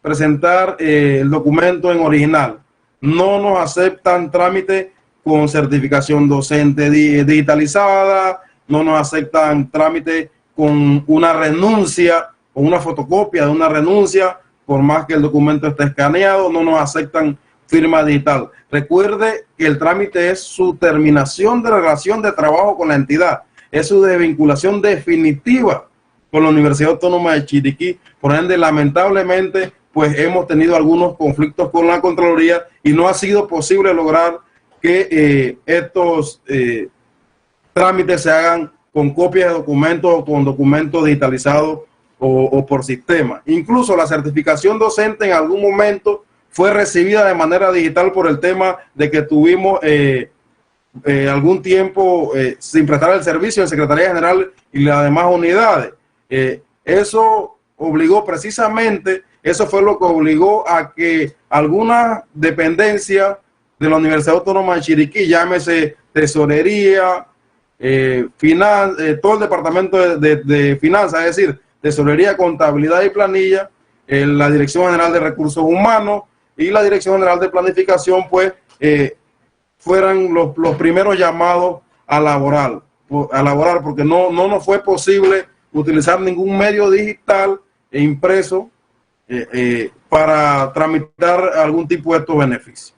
presentar el documento en original. No nos aceptan trámite con certificación docente digitalizada, no nos aceptan trámite con una renuncia o una fotocopia de una renuncia, por más que el documento esté escaneado, no nos aceptan firma digital. Recuerde que el trámite es su terminación de relación de trabajo con la entidad, es su desvinculación definitiva con la Universidad Autónoma de Chiriquí. Por ende, lamentablemente, pues hemos tenido algunos conflictos con la Contraloría y no ha sido posible lograr que estos trámites se hagan con copias de documentos o con documentos digitalizados o por sistema. Incluso la certificación docente en algún momento fue recibida de manera digital por el tema de que tuvimos algún tiempo sin prestar el servicio en Secretaría General y las demás unidades. Eso obligó precisamente, eso fue lo que obligó a que algunas dependencias de la Universidad Autónoma de Chiriquí, llámese tesorería, todo el departamento de finanzas, es decir, tesorería, contabilidad y planilla, la Dirección General de Recursos Humanos y la Dirección General de Planificación, pues, fueran los primeros llamados a laborar, porque no nos fue posible utilizar ningún medio digital e impreso para tramitar algún tipo de estos beneficios.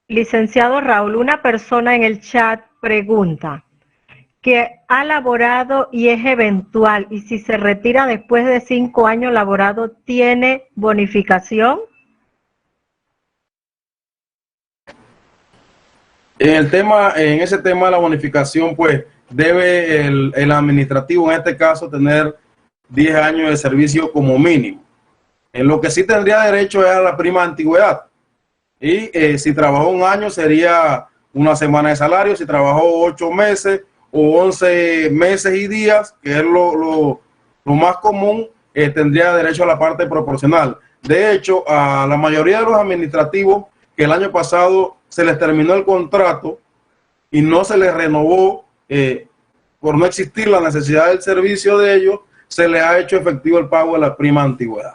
Licenciado Raúl, una persona en el chat pregunta que ha laborado y es eventual, y si se retira después de 5 años laborado, ¿tiene bonificación? En ese tema de la bonificación, pues debe el administrativo en este caso tener 10 años de servicio como mínimo. En lo que sí tendría derecho es a la prima de antigüedad. Y si trabajó 1 año sería 1 semana de salario, si trabajó 8 meses o 11 meses y días, que es lo más común, tendría derecho a la parte proporcional. De hecho, a la mayoría de los administrativos que el año pasado se les terminó el contrato y no se les renovó por no existir la necesidad del servicio de ellos, se les ha hecho efectivo el pago de la prima de antigüedad.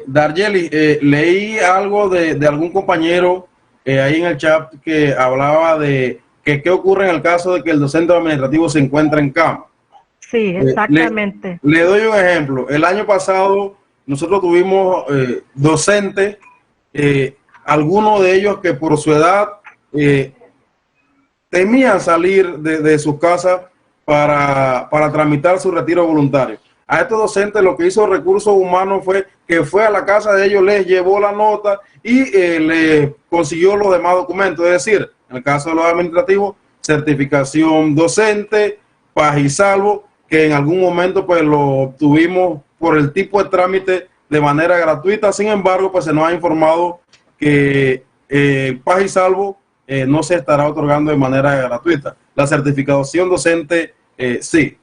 Darjeli, leí algo de algún compañero ahí en el chat que hablaba de que qué ocurre en el caso de que el docente administrativo se encuentra en cama. Sí, exactamente. Le doy un ejemplo. El año pasado nosotros tuvimos docentes, algunos de ellos que por su edad temían salir de sus casas para tramitar su retiro voluntario. A estos docentes lo que hizo Recursos Humanos fue que fue a la casa de ellos, les llevó la nota y le consiguió los demás documentos. Es decir, en el caso de los administrativos, certificación docente, paz y salvo, que en algún momento pues lo obtuvimos por el tipo de trámite de manera gratuita. Sin embargo, pues se nos ha informado que paz y salvo no se estará otorgando de manera gratuita. La certificación docente sí.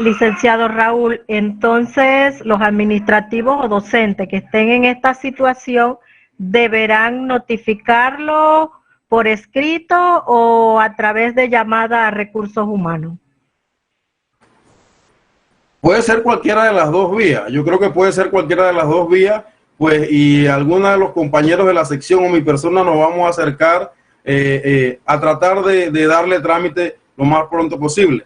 Licenciado Raúl, entonces los administrativos o docentes que estén en esta situación deberán notificarlo por escrito o a través de llamada a Recursos Humanos. Puede ser cualquiera de las dos vías. Yo creo que puede ser cualquiera de las dos vías, pues, y algunos de los compañeros de la sección o mi persona nos vamos a acercar a tratar de darle trámite lo más pronto posible.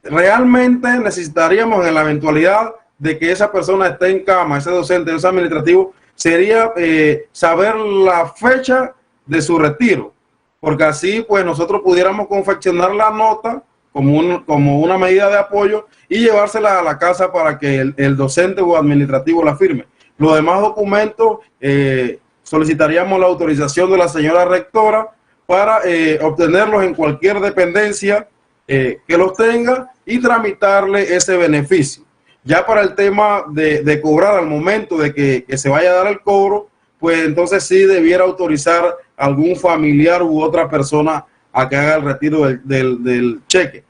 Realmente necesitaríamos, en la eventualidad de que esa persona esté en cama, ese docente, ese administrativo, sería saber la fecha de su retiro, porque así pues nosotros pudiéramos confeccionar la nota como una medida de apoyo y llevársela a la casa para que el docente o administrativo la firme. Los demás documentos solicitaríamos la autorización de la señora rectora para obtenerlos en cualquier dependencia que los tenga y tramitarle ese beneficio. Ya para el tema de cobrar al momento de que se vaya a dar el cobro, pues entonces sí debiera autorizar algún familiar u otra persona a que haga el retiro del cheque.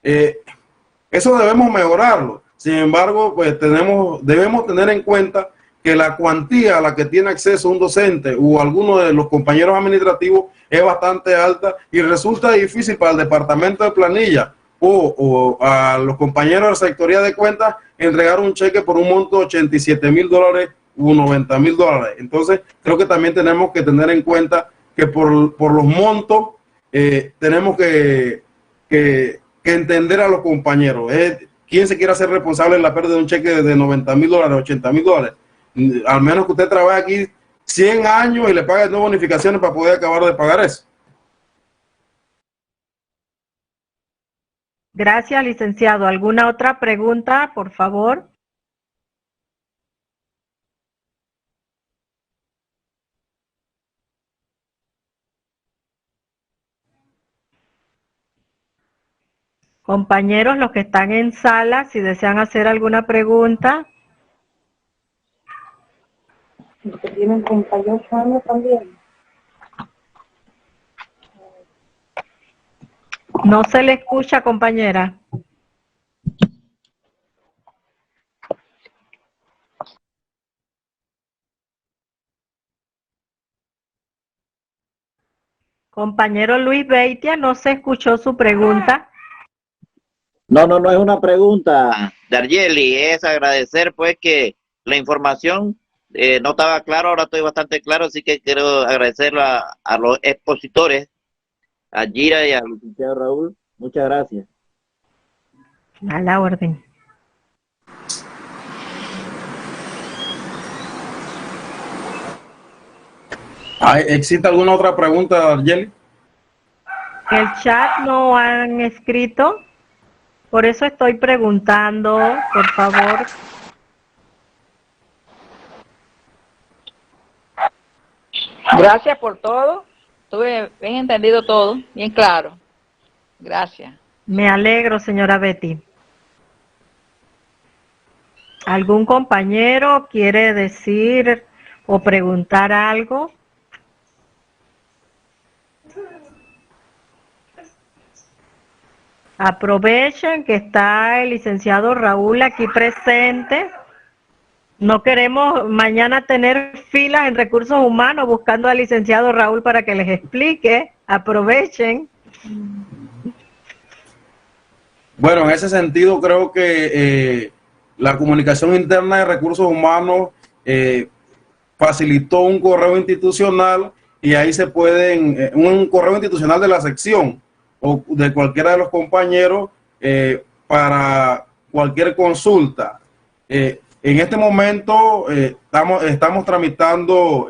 Eso debemos mejorarlo. Sin embargo, pues debemos tener en cuenta que la cuantía a la que tiene acceso un docente o alguno de los compañeros administrativos es bastante alta y resulta difícil para el departamento de planilla o a los compañeros de la sectoría de cuentas entregar un cheque por un monto de $87,000 u $90,000. Entonces, creo que también tenemos que tener en cuenta que por los montos tenemos que entender a los compañeros. ¿Quién se quiere hacer responsable de la pérdida de un cheque de $90,000, $80,000? Al menos que usted trabaje aquí 100 años y le pague 2 bonificaciones para poder acabar de pagar eso. Gracias, licenciado. ¿Alguna otra pregunta, por favor? Compañeros, los que están en sala, si desean hacer alguna pregunta. Los que tienen compañeros también. No se le escucha, compañera. Compañero Luis Beitia, no se escuchó su pregunta. No es una pregunta, Dargeli, es agradecer pues que la información no estaba claro, ahora estoy bastante claro, así que quiero agradecer a los expositores, a Gira y al licenciado Raúl, muchas gracias. A la orden. ¿Existe alguna otra pregunta, Dargeli? El chat no han escrito, por eso estoy preguntando, por favor. Gracias por todo. Tuve bien entendido todo, bien claro. Gracias. Me alegro, señora Betty. ¿Algún compañero quiere decir o preguntar algo? Aprovechen que está el licenciado Raúl aquí presente. No queremos mañana tener filas en recursos humanos buscando al licenciado Raúl para que les explique. Aprovechen. Bueno, en ese sentido creo que la comunicación interna de recursos humanos facilitó un correo institucional y ahí se pueden, un correo institucional de la sección o de cualquiera de los compañeros para cualquier consulta. En este momento estamos tramitando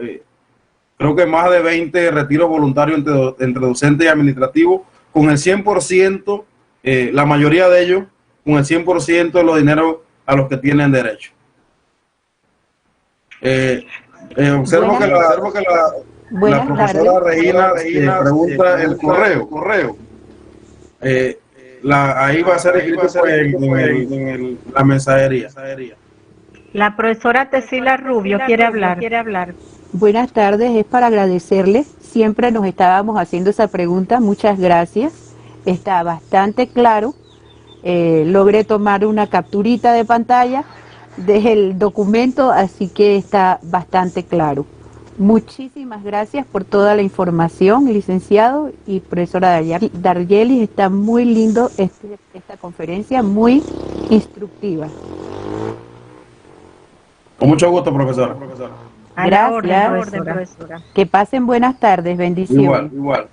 creo que más de 20 retiros voluntarios entre docentes y administrativos con el 100%, la mayoría de ellos, con el 100% de los dineros a los que tienen derecho. Observo que la profesora Regina pregunta el correo. Ahí va a ser escrito en la mensajería. La profesora Tesila Rubio quiere hablar. Buenas tardes, es para agradecerles. Siempre nos estábamos haciendo esa pregunta, muchas gracias. Está bastante claro. Logré tomar una capturita de pantalla del documento, así que está bastante claro. Muchísimas gracias por toda la información, licenciado y profesora Dargeli. Está muy lindo esta conferencia, muy instructiva. Con mucho gusto, profesora. Gracias. Profesora. Que pasen buenas tardes, bendiciones. Igual.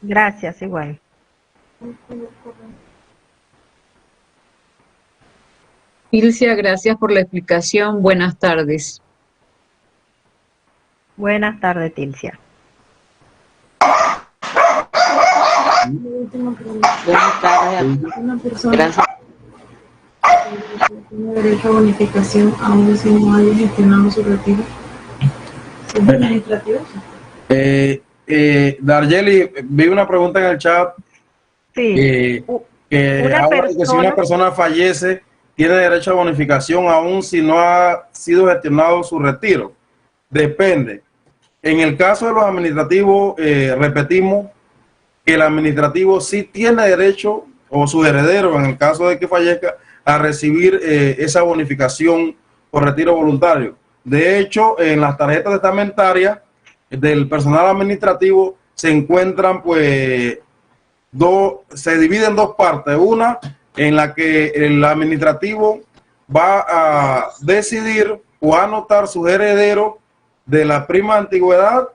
Gracias, igual. Ilcia, gracias por la explicación. Buenas tardes. Buenas tardes, Tilcia. Buenas tardes. Una persona tiene derecho a bonificación aún si no haya gestionado su retiro. ¿Es administrativo? Darjeli, vi una pregunta en el chat. Sí. Que si una persona fallece, tiene derecho a bonificación aún si no ha sido gestionado su retiro. Depende. En el caso de los administrativos, repetimos que el administrativo sí tiene derecho, o su heredero, en el caso de que fallezca, a recibir esa bonificación por retiro voluntario. De hecho, en las tarjetas testamentarias del personal administrativo se encuentran, pues, se divide en dos partes. Una en la que el administrativo va a decidir o anotar sus herederos de la prima antigüedad,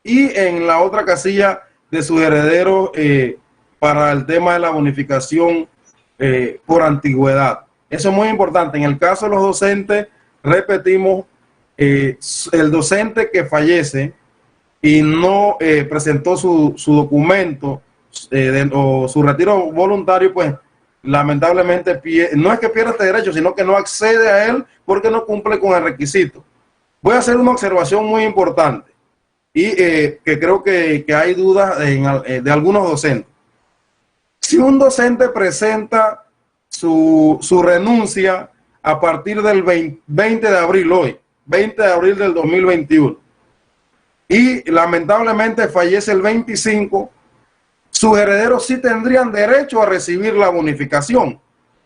y en la otra casilla de sus herederos para el tema de la bonificación por antigüedad. Eso es muy importante. En el caso de los docentes, repetimos, el docente que fallece y no presentó su documento o su retiro voluntario, pues lamentablemente no es que pierda este derecho, sino que no accede a él porque no cumple con el requisito. Voy a hacer una observación muy importante y que creo que hay dudas de algunos docentes. Si un docente presenta su renuncia a partir del 20 de abril, hoy, 20 de abril del 2021, y lamentablemente fallece el 25, sus herederos sí tendrían derecho a recibir la bonificación,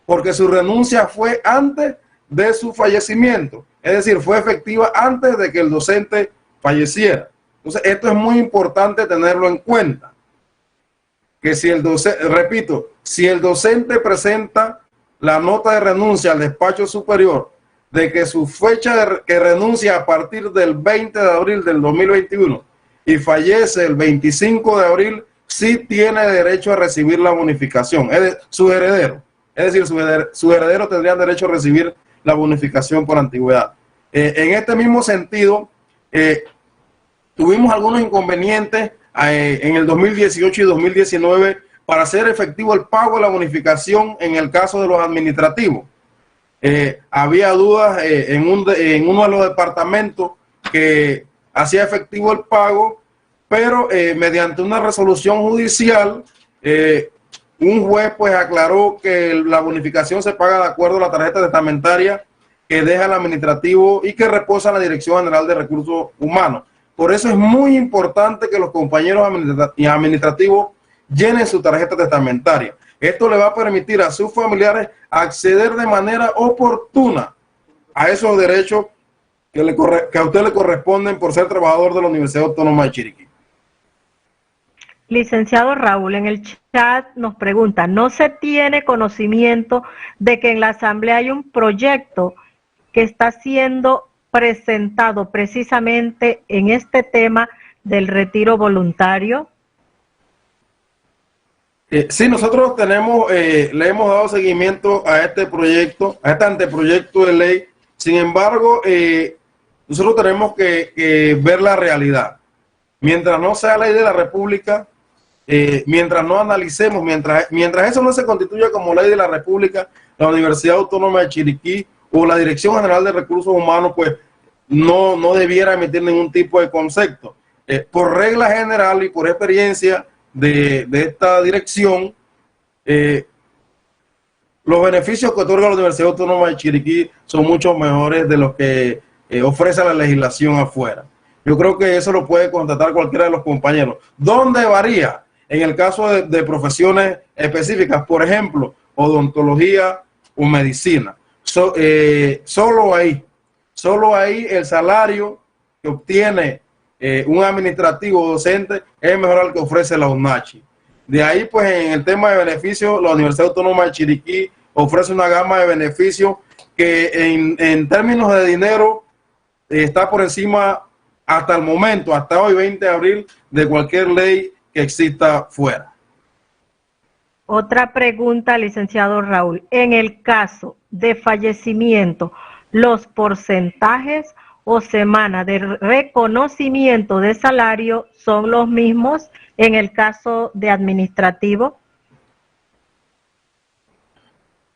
porque su renuncia fue antes de su fallecimiento, es decir, fue efectiva antes de que el docente falleciera. Entonces, esto es muy importante tenerlo en cuenta, que si el docente, repito, si el docente presenta la nota de renuncia al despacho superior de que su fecha que renuncia a partir del 20 de abril del 2021 y fallece el 25 de abril, sí tiene derecho a recibir la bonificación, su heredero. Es decir, su heredero tendría derecho a recibir la bonificación por antigüedad. En este mismo sentido, tuvimos algunos inconvenientes en el 2018 y 2019 para hacer efectivo el pago de la bonificación en el caso de los administrativos. Había dudas en uno de los departamentos que hacía efectivo el pago, pero mediante una resolución judicial, un juez pues aclaró que la bonificación se paga de acuerdo a la tarjeta testamentaria que deja el administrativo y que reposa en la Dirección General de Recursos Humanos. Por eso es muy importante que los compañeros administrativos llenen su tarjeta testamentaria. Esto le va a permitir a sus familiares acceder de manera oportuna a esos derechos que a usted le corresponden por ser trabajador de la Universidad Autónoma de Chiriquí. Licenciado Raúl, en el chat nos pregunta, ¿no se tiene conocimiento de que en la Asamblea hay un proyecto que está siendo presentado precisamente en este tema del retiro voluntario? Sí, nosotros le hemos dado seguimiento a este proyecto, a este anteproyecto de ley. Sin embargo, nosotros tenemos que ver la realidad. Mientras no sea ley de la República, mientras no analicemos, mientras eso no se constituya como ley de la República, la Universidad Autónoma de Chiriquí o la Dirección General de Recursos Humanos, pues no debiera emitir ningún tipo de concepto. Por regla general y por experiencia de esta dirección, los beneficios que otorga la Universidad Autónoma de Chiriquí son mucho mejores de los que ofrece la legislación afuera. Yo creo que eso lo puede constatar cualquiera de los compañeros. ¿Dónde varía? En el caso de profesiones específicas, por ejemplo, odontología o medicina. Solo ahí el salario que obtiene un administrativo docente es mejor al que ofrece la UNACHI. De ahí, pues, en el tema de beneficios, la Universidad Autónoma de Chiriquí ofrece una gama de beneficios que en términos de dinero está por encima hasta el momento, hasta hoy 20 de abril, de cualquier ley que exista fuera. Otra pregunta, licenciado Raúl. En el caso de fallecimiento, ¿los porcentajes o semana de reconocimiento de salario son los mismos en el caso de administrativo?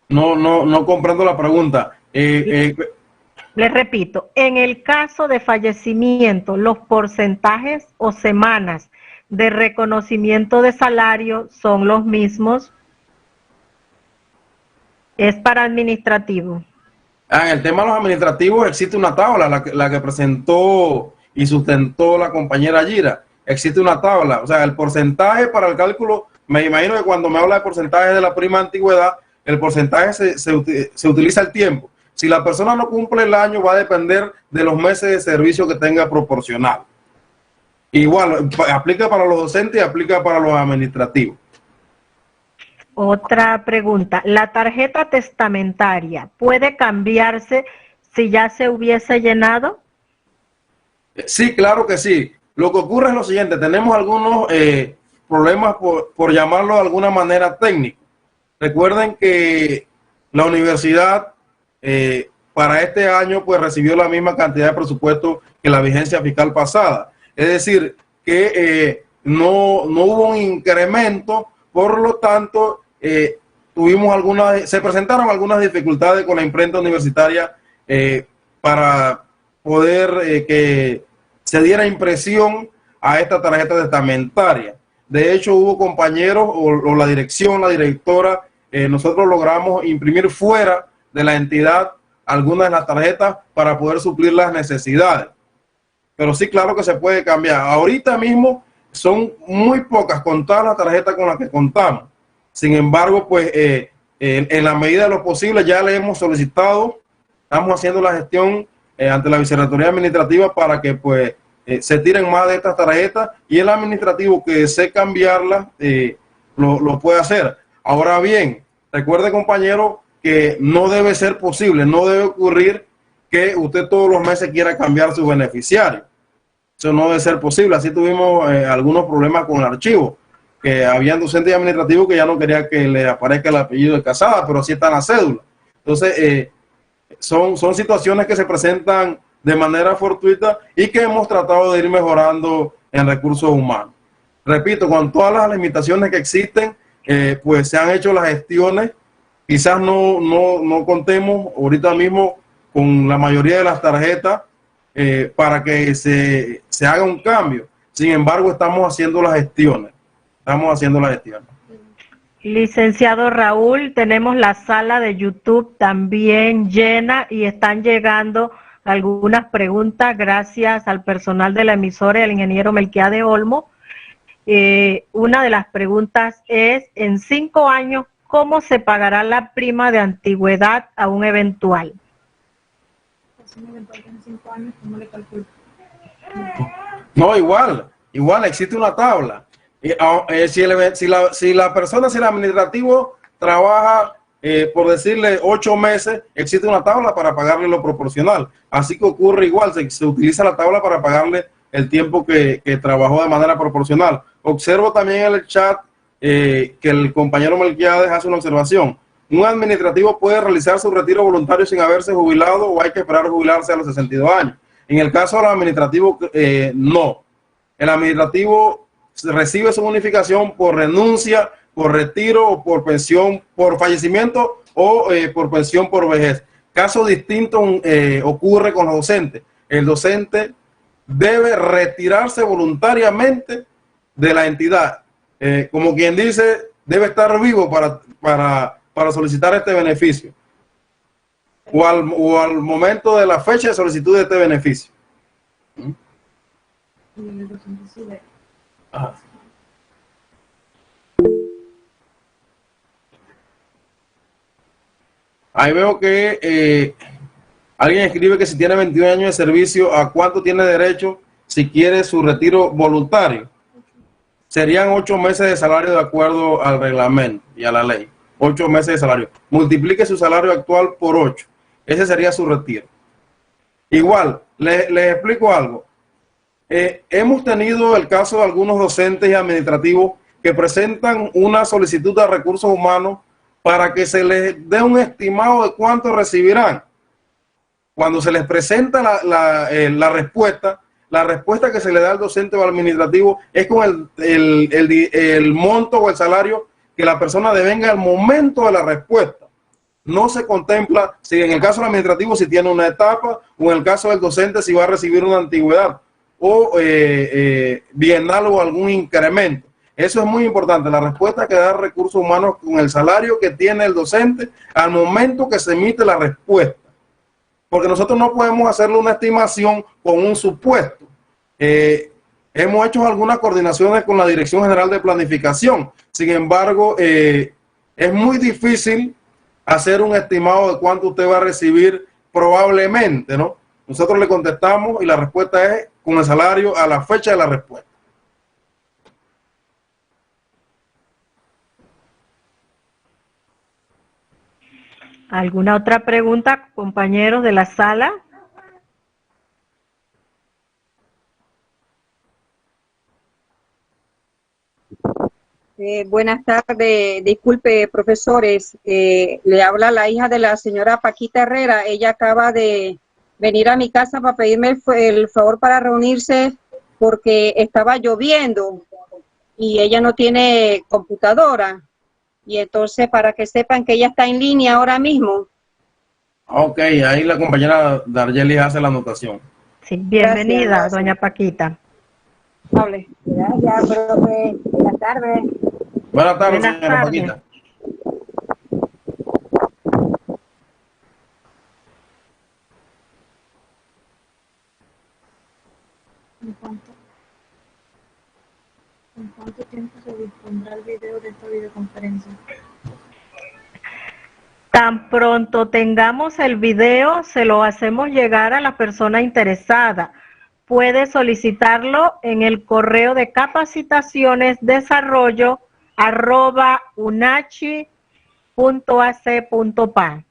No comprendo la pregunta. Les repito, en el caso de fallecimiento, los porcentajes o semanas de reconocimiento de salario son los mismos. Es para administrativo. En el tema de los administrativos existe una tabla, la que presentó y sustentó la compañera Gira. Existe una tabla, o sea, el porcentaje para el cálculo, me imagino que cuando me habla de porcentaje de la prima de antigüedad, el porcentaje se utiliza el tiempo. Si la persona no cumple el año, va a depender de los meses de servicio que tenga proporcional. Igual, aplica para los docentes y aplica para los administrativos. Otra pregunta, ¿la tarjeta testamentaria puede cambiarse si ya se hubiese llenado? Sí, claro que sí. Lo que ocurre es lo siguiente, tenemos algunos problemas, por llamarlo de alguna manera técnico. Recuerden que la universidad para este año pues recibió la misma cantidad de presupuesto que la vigencia fiscal pasada. Es decir, que no hubo un incremento, por lo tanto, se presentaron algunas dificultades con la imprenta universitaria para poder que se diera impresión a esta tarjeta testamentaria. De hecho, hubo compañeros o la dirección, la directora, nosotros logramos imprimir fuera de la entidad algunas de las tarjetas para poder suplir las necesidades. Pero sí, claro que se puede cambiar. Ahorita mismo son muy pocas contadas las tarjetas con las que contamos. Sin embargo, pues en la medida de lo posible ya le hemos solicitado, estamos haciendo la gestión ante la Vicerrectoría Administrativa para que pues se tiren más de estas tarjetas y el administrativo que desee cambiarlas lo puede hacer. Ahora bien, recuerde, compañero, que no debe ser posible, no debe ocurrir que usted todos los meses quiera cambiar su beneficiario. Eso no debe ser posible. Así tuvimos algunos problemas con el archivo, que habían docentes y administrativos que ya no quería que le aparezca el apellido de Casada, pero sí está en la cédula. Entonces, son situaciones que se presentan de manera fortuita y que hemos tratado de ir mejorando en recursos humanos. Repito, con todas las limitaciones que existen, pues se han hecho las gestiones. Quizás no contemos ahorita mismo con la mayoría de las tarjetas para que se haga un cambio. Sin embargo, estamos haciendo las gestiones. Licenciado Raúl, tenemos la sala de YouTube también llena y están llegando algunas preguntas gracias al personal de la emisora y al ingeniero Melquiades Olmo. Una de las preguntas es, en 5 años, ¿cómo se pagará la prima de antigüedad a un eventual? No, igual existe una tabla. Si el administrativo trabaja, por decirle 8 meses, existe una tabla para pagarle lo proporcional. Así que ocurre igual, se utiliza la tabla para pagarle el tiempo que trabajó de manera proporcional. Observo también en el chat que el compañero Melquiades hace una observación. ¿Un administrativo puede realizar su retiro voluntario sin haberse jubilado o hay que esperar a jubilarse a los 62 años? En el caso del administrativo, no. El administrativo recibe su bonificación por renuncia, por retiro o por pensión, por fallecimiento o por pensión por vejez. Caso distinto ocurre con los docentes. El docente debe retirarse voluntariamente de la entidad. Como quien dice, debe estar vivo para solicitar este beneficio. O al momento de la fecha de solicitud de este beneficio. Ajá. Ahí veo que alguien escribe que si tiene 21 años de servicio, ¿a cuánto tiene derecho si quiere su retiro voluntario? Serían 8 meses de salario de acuerdo al reglamento y a la ley. 8 meses de salario. Multiplique su salario actual por 8. Ese sería su retiro. Igual, les explico algo. Hemos tenido el caso de algunos docentes y administrativos que presentan una solicitud de recursos humanos para que se les dé un estimado de cuánto recibirán. cuando se les presenta la respuesta que se le da al docente o al administrativo es con el monto o el salario que la persona devenga al momento de la respuesta. No se contempla si en el caso del administrativo si tiene una etapa, o en el caso del docente si va a recibir una antigüedad o bienal o algún incremento. Eso es muy importante, la respuesta que da Recursos Humanos con el salario que tiene el docente al momento que se emite la respuesta. Porque nosotros no podemos hacerle una estimación con un supuesto. Hemos hecho algunas coordinaciones con la Dirección General de Planificación. Sin embargo, es muy difícil hacer un estimado de cuánto usted va a recibir probablemente, ¿no? Nosotros le contestamos y la respuesta es con el salario a la fecha de la respuesta. ¿Alguna otra pregunta, compañeros de la sala? Buenas tardes, disculpe profesores, le habla la hija de la señora Paquita Herrera. Ella acaba de venir a mi casa para pedirme el favor para reunirse porque estaba lloviendo y ella no tiene computadora. Y entonces para que sepan que ella está en línea ahora mismo. Ok, ahí la compañera Darjeli hace la anotación. Sí, bienvenida, Gracias. doña Paquita. Hable. Gracias, profe. Buenas tardes. Buenas tardes, Buenas señora tardes. Paquita. ¿En cuánto tiempo se dispondrá el video de esta videoconferencia? Tan pronto tengamos el video, se lo hacemos llegar a la persona interesada. Puede solicitarlo en el correo de capacitaciones@unachi.ac.pa.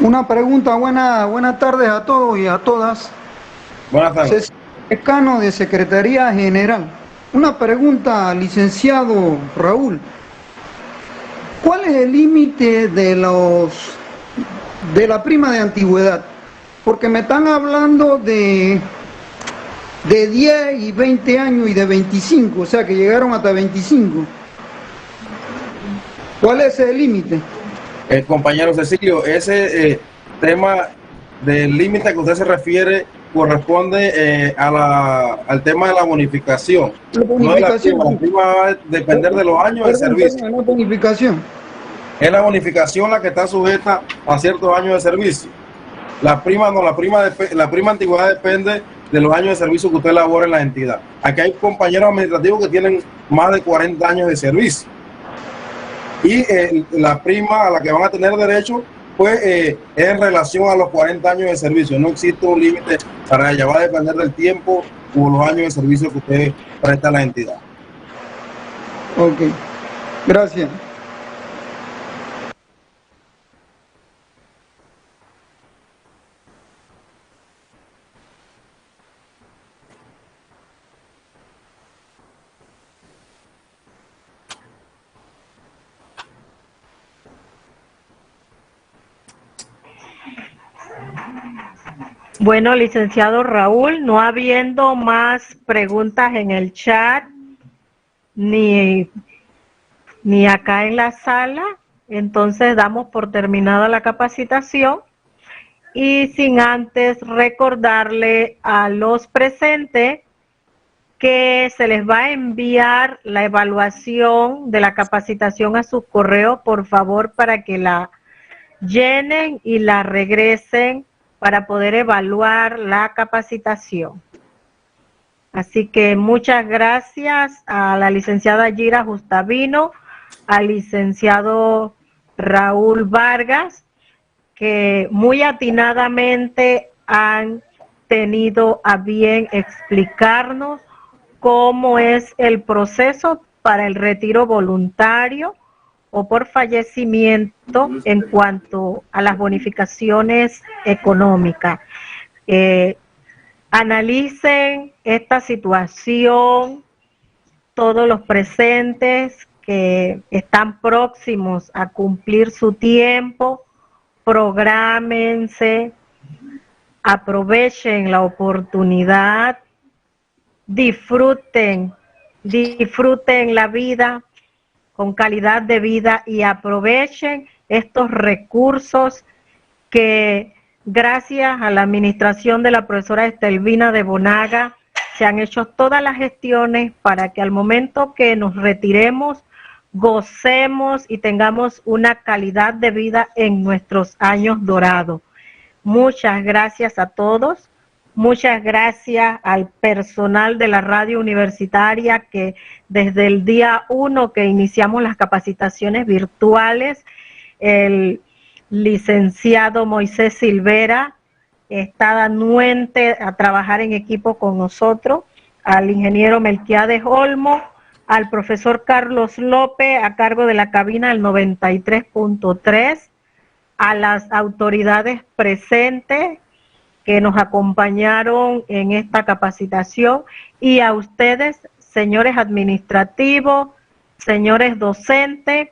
Una pregunta, buenas tardes a todos y a todas. Buenas tardes. Decano de Secretaría General. Una pregunta, licenciado Raúl. ¿Cuál es el límite de la prima de antigüedad? Porque me están hablando de 10 y 20 años y de 25, o sea que llegaron hasta 25. ¿Cuál es el límite? Compañero Cecilio, ese tema del límite que usted se refiere corresponde al tema de la bonificación. La bonificación. La prima va a depender de los años de servicio. La bonificación. Es la bonificación la que está sujeta a ciertos años de servicio. La prima no, la prima antigüedad depende de los años de servicio que usted labora en la entidad. Aquí hay compañeros administrativos que tienen más de 40 años de servicio. Y la prima a la que van a tener derecho, pues es en relación a los 40 años de servicio. No existe un límite para ella, va a depender del tiempo o los años de servicio que usted presta a la entidad. Ok, gracias. Bueno, licenciado Raúl, no habiendo más preguntas en el chat ni acá en la sala, entonces damos por terminada la capacitación y sin antes recordarle a los presentes que se les va a enviar la evaluación de la capacitación a su correo, por favor, para que la llenen y la regresen para poder evaluar la capacitación. Así que muchas gracias a la licenciada Yira Justavino, al licenciado Raúl Vargas, que muy atinadamente han tenido a bien explicarnos cómo es el proceso para el retiro voluntario o por fallecimiento en cuanto a las bonificaciones económicas. Analicen esta situación, todos los presentes que están próximos a cumplir su tiempo, prográmense, aprovechen la oportunidad, disfruten la vida con calidad de vida y aprovechen estos recursos que gracias a la administración de la profesora Estelvina de Bonaga se han hecho todas las gestiones para que al momento que nos retiremos gocemos y tengamos una calidad de vida en nuestros años dorados. Muchas gracias a todos, muchas gracias al personal de la radio universitaria que desde el día 1 que iniciamos las capacitaciones virtuales, el licenciado Moisés Silvera está anuente a trabajar en equipo con nosotros, al ingeniero Melquiades Olmo, al profesor Carlos López a cargo de la cabina del 93.3, a las autoridades presentes que nos acompañaron en esta capacitación y a ustedes, señores administrativos, señores docentes,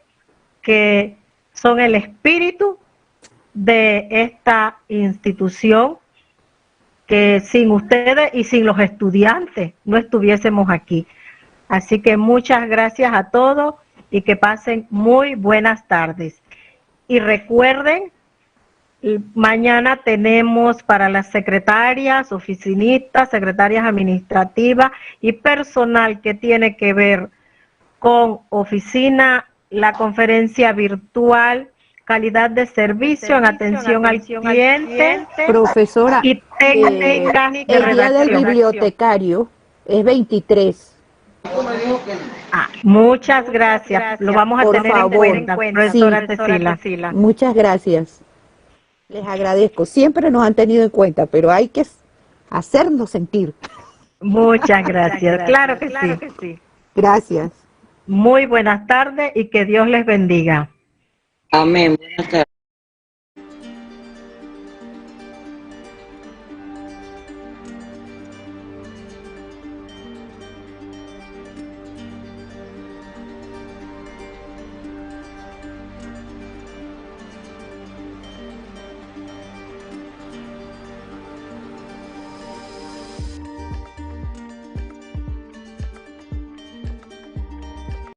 que son el espíritu de esta institución, que sin ustedes y sin los estudiantes no estuviésemos aquí. Así que muchas gracias a todos y que pasen muy buenas tardes. Y recuerden, mañana tenemos para las secretarias, oficinistas, secretarias administrativas y personal que tiene que ver con oficina, la conferencia virtual, calidad de servicio en atención al cliente, profesora, y técnicas de el día del redacción. bibliotecario es 23. Muchas gracias. Lo vamos a Por tener favor. en cuenta, profesora Sí. Cecilia. Muchas gracias. Les agradezco. Siempre nos han tenido en cuenta, pero hay que hacernos sentir. Muchas gracias. Claro que sí. Gracias. Muy buenas tardes y que Dios les bendiga. Amén. Buenas tardes.